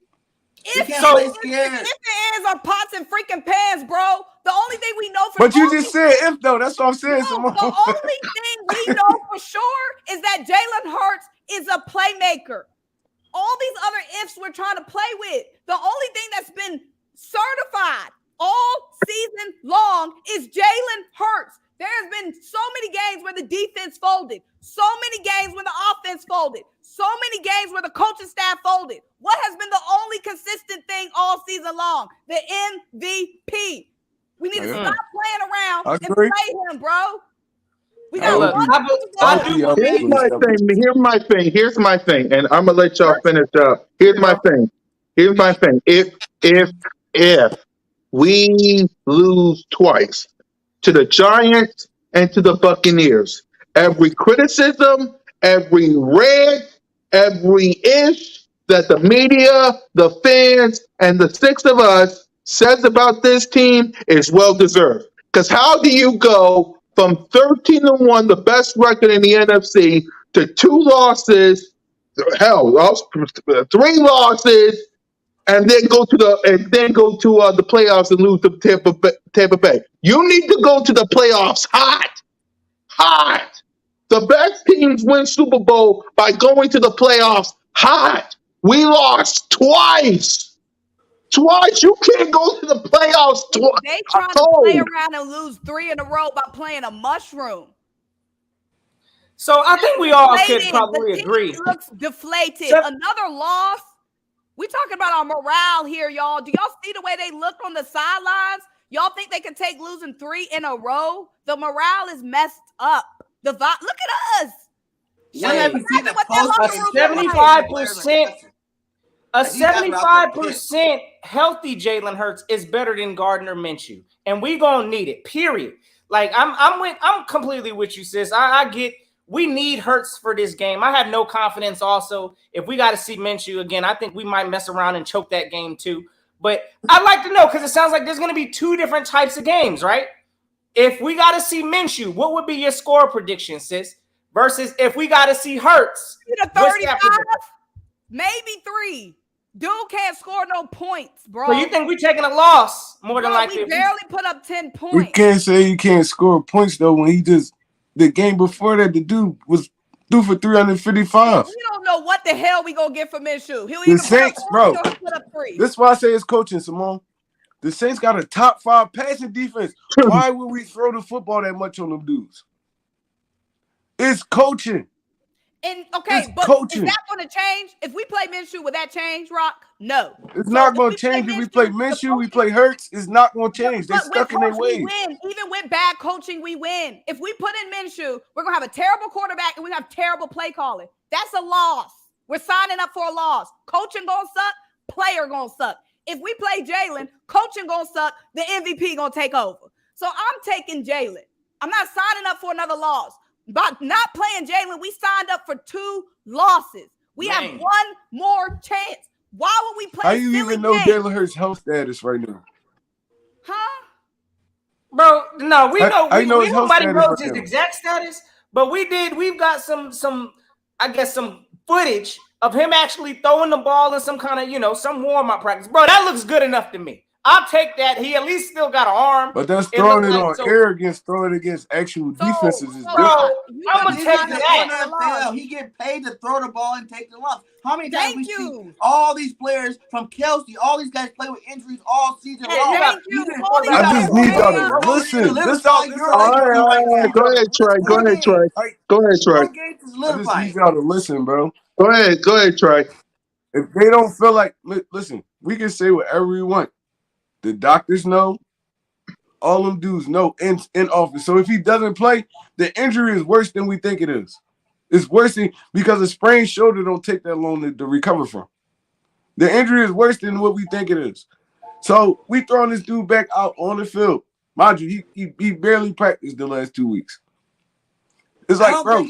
If it is our pots and freaking pans, bro. The only thing we know for But you just said if though. That's what I'm saying. No, the only thing we know for sure is that Jalen Hurts is a playmaker. All these other ifs we're trying to play with. The only thing that's been certified all season long is Jalen Hurts. There's been so many games where the defense folded, so many games where the offense folded, so many games where the coaching staff folded. What has been the only consistent thing all season long? The MVP. We need to stop playing around and play him, bro. We got Here's my thing, and I'm gonna let y'all finish up. Here's my thing. If we lose twice to the Giants and to the Buccaneers, every criticism, every rant, every ish that the media, the fans, and the 6 of us says about this team is well deserved. Because how do you go from 13-1, the best record in the NFC, to 2 losses, 3 losses, and then go to the playoffs and lose to Tampa Bay? You need to go to the playoffs hot. The best teams win Super Bowl by going to the playoffs hot. We lost twice. You can't go to the playoffs twice. They trying to play around and lose 3 in a row by playing a mushroom. So I think we all could probably agree. Looks deflated. Another loss. We talking about our morale here, y'all. Do y'all see the way they look on the sidelines? Y'all think they can take losing 3 in a row? The morale is messed up. Look at us. A 75% healthy Jalen Hurts is better than Gardner Minshew, and we gonna need it. Period. Like I'm completely with you, sis. I get we need Hurts for this game. I have no confidence. Also, if we got to see Minshew again, I think we might mess around and choke that game too. But I'd like to know because it sounds like there's gonna be 2 different types of games, right? If we got to see Minshew, what would be your score prediction, sis? Versus if we got to see Hurts, 35, maybe 3. Dude can't score no points, bro. So you think we taking a loss more than likely? We barely put up 10 points. We can't say you can't score points though when the game before that the dude was due for 355. We don't know what the hell we gonna get from Minshew. The Saints, bro. This is why I say it's coaching, Simone. The Saints got a top 5 passing defense. Why would we throw the football that much on them dudes? It's coaching. And okay, but coaching. Is that going to change? If we play Minshew, will that change, Rock? No. It's not going to change if we play Minshew, we play Hurts. It's not going to change. They're stuck in their ways. We win. Even with bad coaching, we win. If we put in Minshew, we're going to have a terrible quarterback and we have terrible play calling. That's a loss. We're signing up for a loss. Coaching going to suck. Player going to suck. If we play Jalen, coaching going to suck. The MVP going to take over. So I'm taking Jalen. I'm not signing up for another loss. By not playing Jalen, we signed up for 2 losses. We have 1 more chance. Why would we play? How you even know Jalen Hurts' health status right now? Huh? Bro, no, we know. Nobody knows his exact status, but we've got some footage of him actually throwing the ball in some kind of, some warm-up practice. Bro, that looks good enough to me. I'll take that. He at least still got an arm. But that's throwing it on air against throwing it against actual defenses is different. Bro, I'm going to take that. NFL. He get paid to throw the ball and take the lumps. How many times we see all these players from Kelsey, all these guys play with injuries all season long? I just need y'all to listen. Go ahead, Trey. Go ahead, Trey. Go ahead, Trey. I just need y'all to listen, bro. Go ahead, Trey. If they don't feel like, listen, we can say whatever we want. The doctors know. All them dudes know in office. So if he doesn't play, the injury is worse than we think it is. It's worse because a sprained shoulder don't take that long to recover from. The injury is worse than what we think it is. So we throwing this dude back out on the field. Mind you, he barely practiced the last 2 weeks. It's like, bro,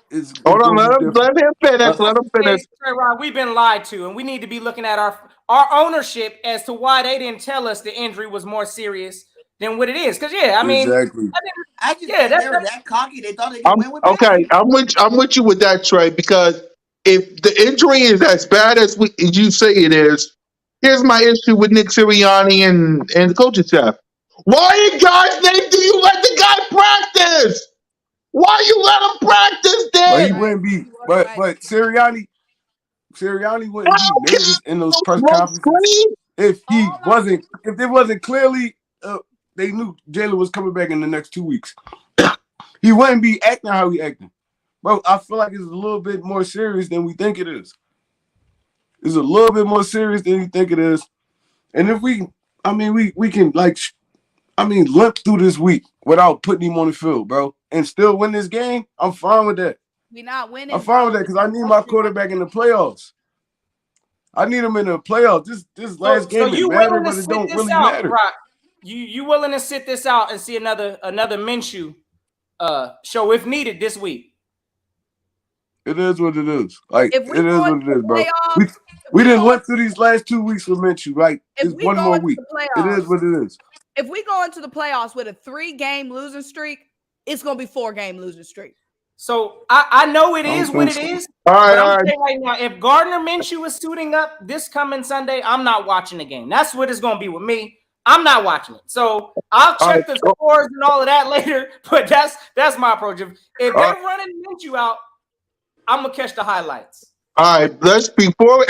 it's hold on, let him finish. Let him finish. Hey, Rod, we've been lied to, and we need to be looking at our ownership as to why they didn't tell us the injury was more serious than what it is. Because exactly. They were that cocky. They thought they could win with that. Okay, I'm with you with that, Trey. Because if the injury is as bad as you say it is, here's my issue with Nick Sirianni and the coaching staff. Why in God's name do you let the guy practice? Why you let him practice then? But he wouldn't be. But Sirianni wouldn't be nervous in those press conferences if it wasn't clearly they knew Jalen was coming back in the next 2 weeks. He wouldn't be acting how he acting. Bro, I feel like it's a little bit more serious than we think it is. It's a little bit more serious than we think it is. And if we can limp through this week without putting him on the field, bro, and still win this game, I'm fine with that. We're not winning. I'm fine with that because I need my quarterback in the playoffs. I need him in the playoffs. This last game is matter, but it don't really matter. Brock? You willing to sit this out and see another Minshew show if needed this week? It is what it is. Like it is what it is, bro. We didn't limp through these last 2 weeks with Minshew, right? It's one more week. It is what it is. If we go into the playoffs with a 3-game losing streak, it's gonna be 4-game losing streak. So I know it is what it is. All right, but I'm saying right now, if Gardner Minshew is suiting up this coming Sunday, I'm not watching the game. That's what it's gonna be with me. I'm not watching it. So I'll check the scores and all of that later. But that's my approach. If they're running Minshew out, I'm gonna catch the highlights. All right, let's before we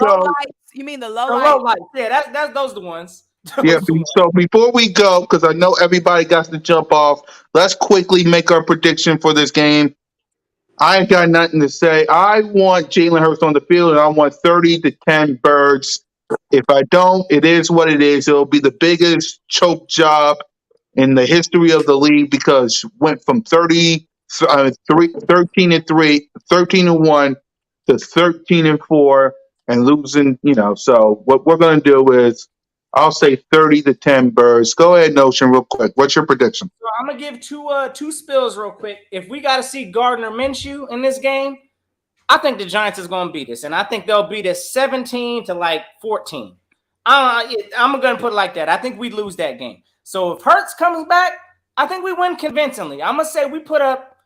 go. You mean the low lights? Yeah, that's those the ones. So before we go, because I know everybody got to jump off, let's quickly make our prediction for this game. I ain't got nothing to say. I want Jalen Hurts on the field, and I want 30-10 birds. If I don't, it is what it is. It'll be the biggest choke job in the history of the league because went from 13-1 to 13-4 and losing. So what we're going to do is, I'll say 30-10 birds. Go ahead, Notion, real quick. What's your prediction? So I'm gonna give two spills real quick. If we got to see Gardner Minshew in this game, I think the Giants is gonna beat us, and I think they'll beat us 17-14. I'm gonna put it like that. I think we lose that game. So if Hurts comes back, I think we win convincingly. I'm gonna say we put up.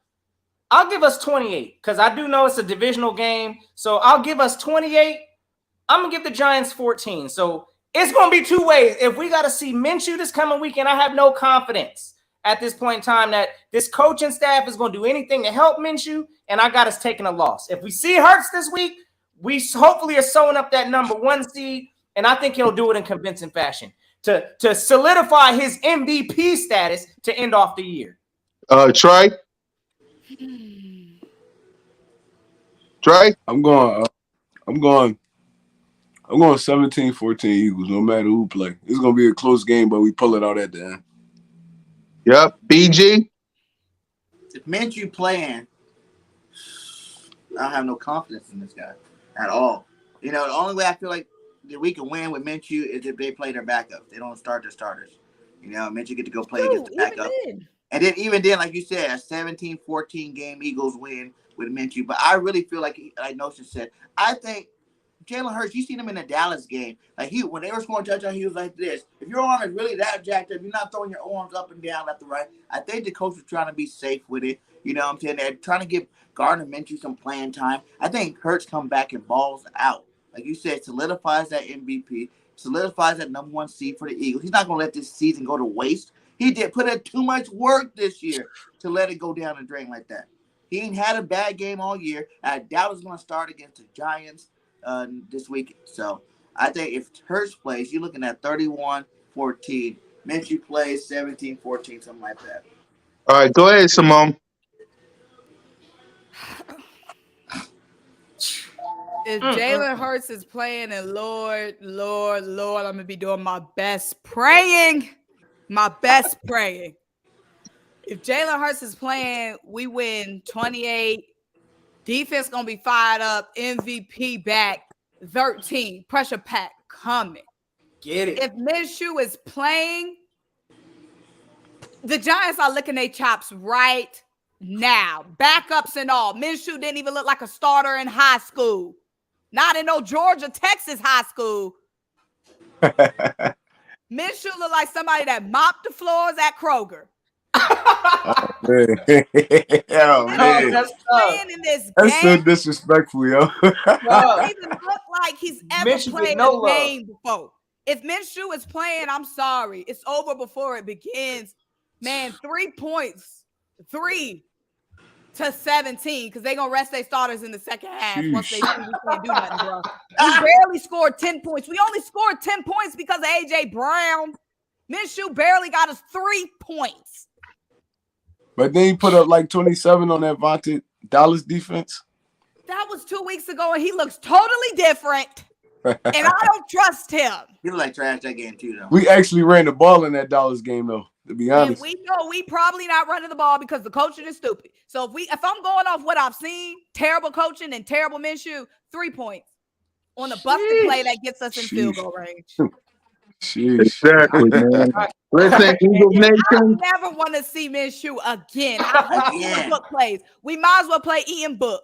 I'll give us 28 because I do know it's a divisional game. So I'll give us 28. I'm gonna give the Giants 14. So it's going to be two ways. If we got to see Minshew this coming weekend, I have no confidence at this point in time that this coaching staff is going to do anything to help Minshew, and I got us taking a loss. If we see Hurts this week, we hopefully are sewing up that number 1 seed, and I think he'll do it in convincing fashion to solidify his MVP status to end off the year. Trey? I'm going 17-14 Eagles, no matter who play. It's going to be a close game, but we pull it out at the end. Yep. BG? If Minshew playing, I don't have no confidence in this guy at all. The only way I feel like that we can win with Minshew is if they play their backups. They don't start their starters. Minshew get to go play against the backup. And then even then, like you said, a 17-14 game Eagles win with Minshew. But I really feel like Notion said, I think Jalen Hurts, you seen him in the Dallas game. Like when they were scoring touchdown, he was like this. If your arm is really that jacked up, you're not throwing your arms up and down left and right. I think the coach was trying to be safe with it. You know what I'm saying? They're trying to give Gardner Minshew some playing time. I think Hurts come back and balls out. Like you said, solidifies that MVP, solidifies that number 1 seed for the Eagles. He's not going to let this season go to waste. He did put in too much work this year to let it go down the drain like that. He ain't had a bad game all year. I doubt he's going to start against the Giants this week. So I think if Hurts plays, you're looking at 31-14. Minshew plays 17-14, something like that. All right, go ahead, Simone. If Jalen Hurts is playing, and Lord, I'm going to be doing my best praying. If Jalen Hurts is playing, we win 28. Defense going to be fired up. MVP back. 13. Pressure pack coming. Get it. If Minshew is playing, the Giants are licking their chops right now. Backups and all. Minshew didn't even look like a starter in high school. Not in no Georgia, Texas high school. Minshew looked like somebody that mopped the floors at Kroger. Oh, man. Oh, man. That's playing in this That's game. so disrespectful, yo. He doesn't even look like he's ever Minshew played no a game before. If Minshew is playing, I'm sorry. It's over before it begins. Man, 3 points. 3-17, because they're going to rest their starters in the second half. Once they see we can't do nothing, bro. We barely scored 10 points. We only scored 10 points because of A.J. Brown. Minshew barely got us 3 points. But then he put up like 27 on that vaunted Dallas defense. That was 2 weeks ago, and he looks totally different. And I don't trust him. He looked like trash that game too, though. We actually ran the ball in that Dallas game, though, to be honest. And we know we probably not running the ball because the coaching is stupid. So if I'm going off what I've seen, terrible coaching and terrible Minshew, 3 points on a busted play that gets us in field goal range. Exactly, man. Listen, Eagles Nation. I never want to see Minshew again. I hope Ian Book plays. We might as well play Ian Book.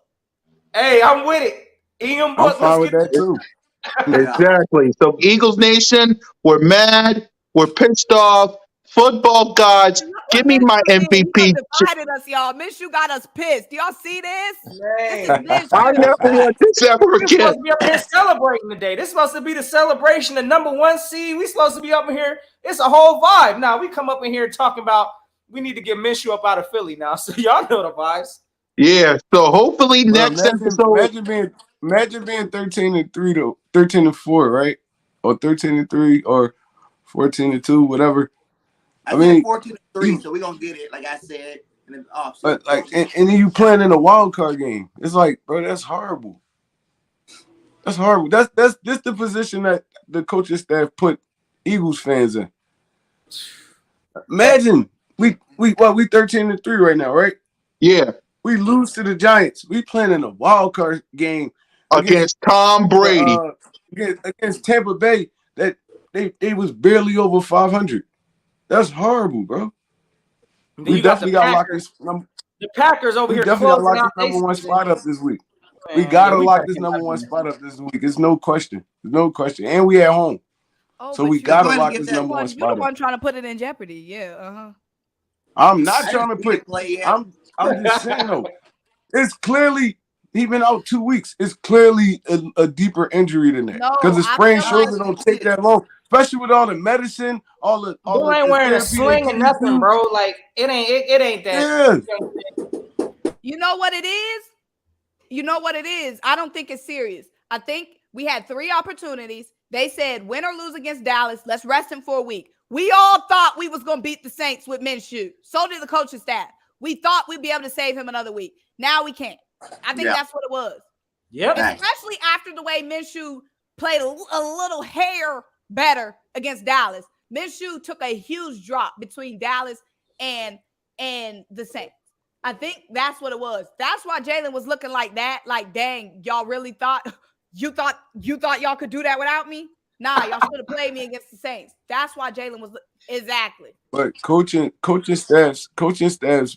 Hey, I'm with it. Ian Book. I'm fine with that, too. Exactly. So, Eagles Nation, we're mad. We're pissed off. Football gods, give me my MVP. Divided us, y'all. Minshew got us pissed. Do y'all see this? I never want this ever We're again. supposed to be up here celebrating today. This is supposed to be the celebration, the number 1 seed. We supposed to be up in here. It's a whole vibe. Now we come up in here talking about we need to get Minshew up out of Philly now. So y'all know the vibes. Yeah. So hopefully next episode. Imagine being 13-3 to 13-4, right? Or 13-3 or 14-2, whatever. I mean, 14-3, so we're gonna get it, like I said, in the offseason. But and then you playing in a wild card game. It's like, bro, that's horrible. That's horrible. That's the position that the coaching staff put Eagles fans in. Imagine we 13-3 right now, right? Yeah. We lose to the Giants. We playing in a wild card game against Tom Brady. Against Tampa Bay, that they was barely over 500. That's horrible, bro. We definitely got to lock this. The Packers over here. Definitely got to lock this number 1 spot up this week. Man, we got to lock this number 1 spot up this week. It's no question. There's no question. And we at home. So we got to lock this number 1 spot up. You're the one trying to put it in jeopardy. Yeah. I'm not trying to put. I'm just saying though. It's clearly he been out 2 weeks. It's clearly a deeper injury than that because the sprained shoulder don't take that long. Especially with all the medicine, all the ain't wearing a sling and nothing, bro. Like it ain't that. Yeah. You know what it is? I don't think it's serious. I think we had 3 opportunities. They said win or lose against Dallas. Let's rest him for a week. We all thought we was gonna beat the Saints with Minshew. So did the coaching staff. We thought we'd be able to save him another week. Now we can't. I think that's what it was. Yep. Especially after the way Minshew played a little hair better against Dallas. Minshew took a huge drop between Dallas and the Saints. I think that's what it was. That's why Jalen was looking like that. Like, dang, y'all really thought y'all could do that without me? Nah, y'all should have played me against the Saints. That's why Jalen was exactly. But coaching staffs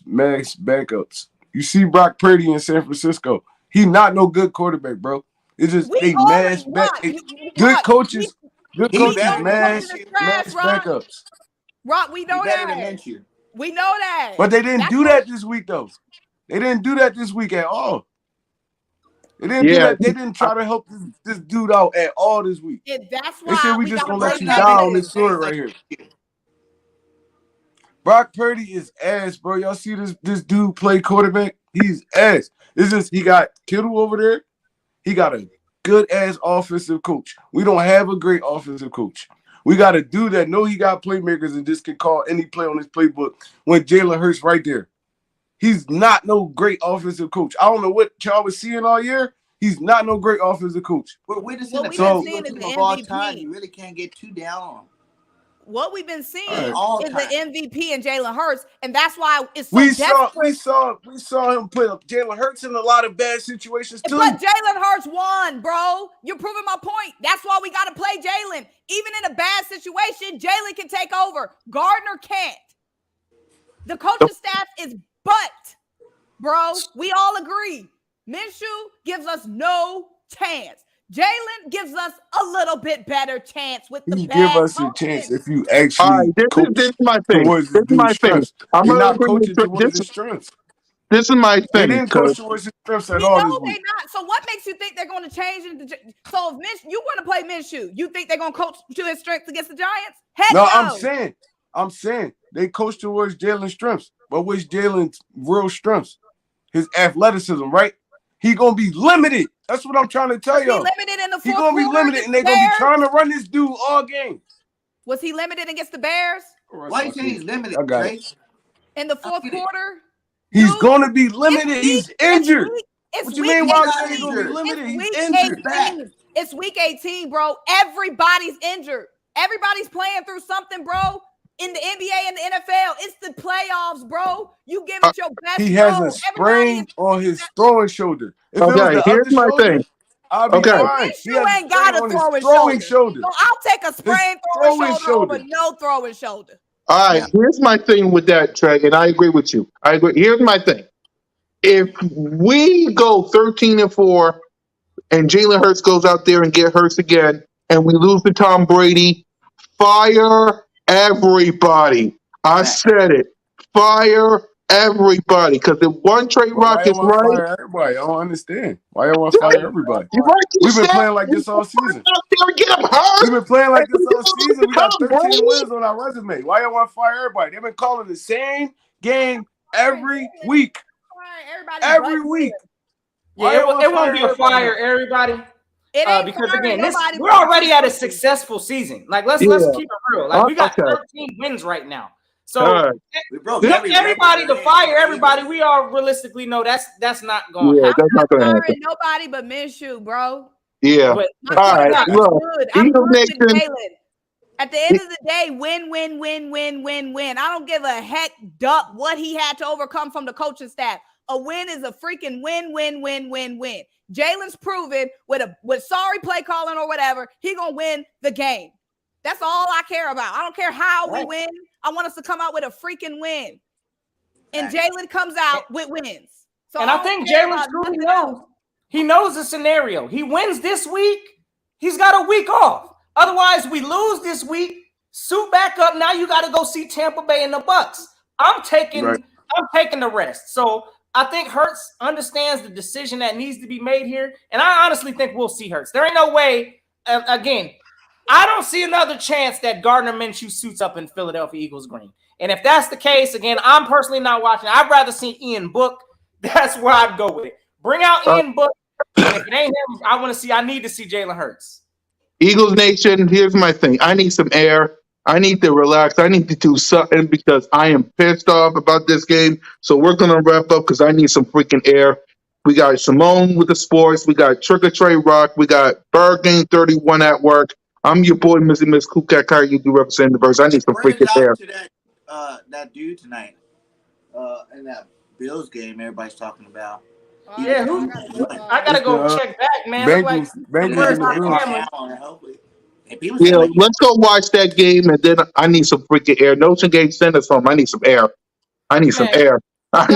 max backups. You see Brock Purdy in San Francisco. He not no good quarterback, bro. It's just We they already mash back. Rock. Good coaches, good He We coaches know better the than mash coaching is Minshew. trash, Rock. backups. Rock, we He know better than that. Minshew. We know that. But they didn't That's do what- that this week, though. They didn't do that this week at all. They didn't do Yeah, that. They didn't try to help this dude out at all this week. That's They said why we we just got to gonna play let you Not die been on Jalen. this story right here. Brock Purdy is ass, bro. Y'all see this dude play quarterback? He's ass. It's just he got Kittle over there. He got a good ass offensive coach. We don't have a great offensive coach. We got a dude that know he got playmakers and just can call any play on his playbook when Jalen Hurts right there. He's not no great offensive coach. I don't know what y'all was seeing all year. He's not no great offensive coach. We're witnessing the What we've best been seeing is team the of all time. MVP. You really can't get too down on him. What we've been seeing All is time. the MVP and Jalen Hurts, and that's why it's so We desperate. saw him put up Jalen Hurts in a lot of bad situations too. But Jalen Hurts won, bro. You're proving my point. That's why we got to play Jalen. Even in a bad situation, Jalen can take over. Gardner can't. The coaching staff is butt, bro. We all agree. Minshew gives us no chance. Jalen gives us a little bit better chance with the He bad give us a coaching. chance if you all right. actually This is my thing. towards This the is my dude's thing. strengths. I'm They're gonna not agree coaching with towards his strengths. this is my They thing. didn't coach towards his strengths at We all know this they're week. not. So what makes you think they're going to change? So if you want to play Minshew, you think they're going to coach to his strengths against the Giants? Heck no. I'm saying they coach towards Jalen's strengths. But what's Jalen's real strengths? His athleticism, right? He gonna be limited. That's what I'm trying to tell y'all. Was he limited in the fourth He gonna be quarter limited, against and they're the gonna be Bears? trying to run this dude all game. Was he limited against the Bears Why you saying he's limited, I got Trey? it. in the fourth quarter? He's Dude, gonna be limited. He's injured. It's What you week mean? Why 18. I'm saying he's gonna be limited? He's Week injured. 18. It's week 18, bro. Everybody's injured. Everybody's playing through something, bro. In the NBA and the NFL, it's the playoffs, bro. You give it your best. He has a sprain on his throwing shoulder. If it was Okay, the here's other my shoulder, thing. I'll be Okay. fine. He You has ain't got a on his throwing shoulder. So I'll take a sprained throwing shoulder over no throwing shoulder. All right, here's my thing with that, Trey, and I agree with you. I agree. Here's my thing. If we go 13-4 and Jalen Hurts goes out there and get hurt again, and we lose to Tom Brady, fire everybody. I said it. Fire everybody. Because if one Trey Rock is right, fire everybody? I don't understand. Why y'all want to fire everybody? you're right. We've been playing like this all season. Out there and get him hurt. We've been playing like this all season. We got Tom 13 Brady. wins on our resume. Why y'all want to fire everybody? They've been calling the same game every week. Every week. Yeah, it won't be a fire, everybody. Because again, we're already at a successful season. Like let's keep it real. Like we got 13 wins right now. So everybody to fire everybody, we all realistically know that's not going to happen. That's not going to happen. Nobody but Minshew, bro. Yeah. But all right. Look, I'm good with Jalen. At the end of the day, win. I don't give a heck duck what he had to overcome from the coaching staff. A win is a freaking win. Jalen's proven with sorry play calling or whatever, he gonna win the game. That's all I care about. I don't care how we win. I want us to come out with a freaking win. And Jalen comes out with wins. So and I think Jalen truly knows. He knows the scenario. He wins this week, he's got a week off. Otherwise, we lose this week, suit back up. Now you got to go see Tampa Bay and the Bucks. I'm taking the rest. So I think Hurts understands the decision that needs to be made here. And I honestly think we'll see Hurts. There ain't no way, again, I don't see another chance that Gardner Minshew suits up in Philadelphia Eagles green. And if that's the case, again, I'm personally not watching. I'd rather see Ian Book. That's where I'd go with it. Bring out Ian Book. And if it ain't him, I need to see Jalen Hurts. Eagles Nation, here's my thing. I need some air. I need to relax. I need to do something because I am pissed off about this game. So we're going to wrap up because I need some freaking air. We got Simone with the sports. We got Trick or Trey Rock. We got Bird Game 31 at work. I'm your boy, Missy Miss Kukat. How you do represent the birds? I need some freaking air. To that dude tonight in that Bills game everybody's talking about. Yeah, I gotta go check back, man. Bengals in the Yeah, let's go watch that game, and then I need some freaking air. Notion game, send us home. I need some air. I need some air. I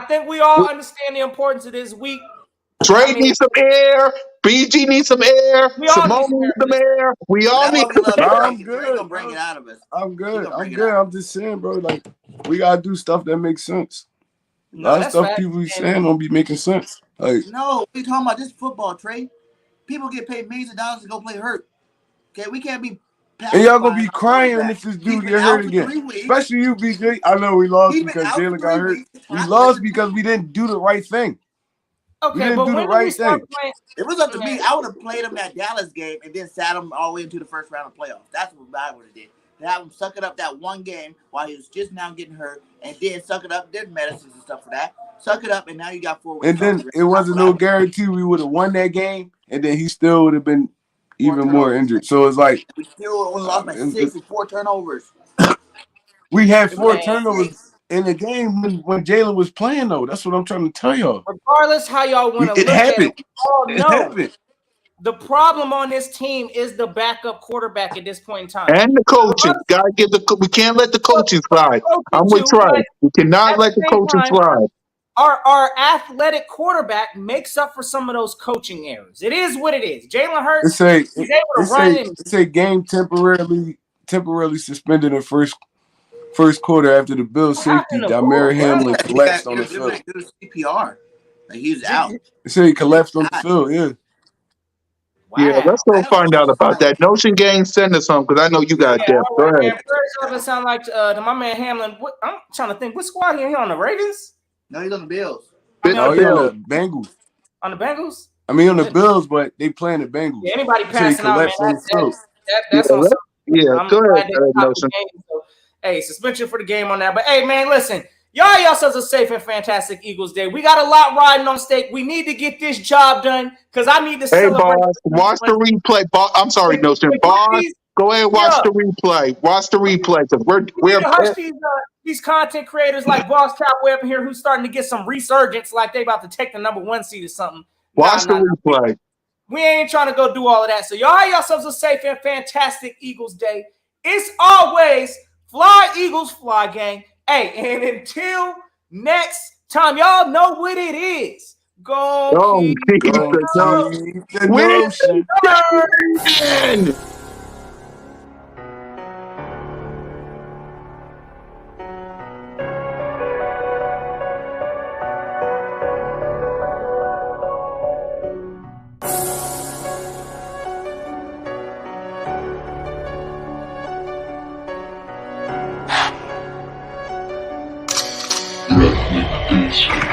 think we all understand the importance of this week. Trey needs some air. BG needs some air. We all need Simone some needs air. some air. We all That's need why we love some air. Trey. I'm Trey good. gonna bring it out of us. I'm good. gonna bring I'm it good. out. I'm just saying, bro. Like we gotta do stuff that makes sense. A No, lot of that's stuff fact. people be saying don't be making sense. Like No, we talking about this football, Trey. People get paid millions of dollars to go play hurt. Okay, we can't be and y'all gonna pacifying be our crying quarterback. if this He's dude been get hurt out for again. 3 weeks. Especially you, BJ. I know we lost He's been because out for Jalen got 3 hurt. weeks. His We track lost record. because we didn't do the right thing. We Okay, didn't but do the when do we right start thing. playing? If it was up to me, I would have played him that Dallas game and then sat him all the way into the first round of playoffs. That's what I would have did. To have him suck it up that one game while he was just now getting hurt, and then suck it up, did medicines and stuff for that. Suck it up, and now you got 4 weeks. And then it wasn't no guarantee we would have won that game, and then he still would have been even more injured. So it's like we still only lost by 6 with 4 turnovers. We had 4 Man, turnovers in the game when Jalen was playing, though. That's what I'm trying to tell y'all. regardless how y'all want to It look at it, happened. we all It know happened. the problem on this team is the backup quarterback at this point in time. And the coaching. Gotta give we can't let the coaching slide. I'm with Trey. We cannot let the coaching slide. Our athletic quarterback makes up for some of those coaching errors. It is what it is. Jalen Hurts, he's able to run in. It's a game temporarily suspended in first quarter after the Bills safety. Damar Hamlin collapsed on the field. CPR. Like he's out. They say he collapsed on the field, yeah. Wow. Yeah, let's go find out about that. Notion Gang, send us some because I know you got depth. Go ahead. Man, doesn't sound like to my man Hamlin. I'm trying to think. What squad he on the Ravens? No, he's on the Bills. He's on the Bengals. On the Bengals? I mean, on the Bills, but they playing the Bengals. Yeah, anybody passing out, man. That's on yeah, go ahead, Notion. So, hey, suspension for the game on that. But hey, man, listen. Y'all yourselves a safe and fantastic Eagles day. We got a lot riding on stake. We need to get this job done because I need to celebrate. Boss, watch the replay. I'm sorry, Notion. Boss, go ahead and watch the replay. Watch the replay because we're hush these content creators like Boss Cowboy up here who's starting to get some resurgence like they about to take the #1 seed or something. Watch the replay. We ain't trying to go do all of that. So y'all have yourselves a safe and fantastic Eagles day. It's always fly Eagles, fly gang. Hey, and until next time, y'all know what it is. Go keep the notion. Red League Beast.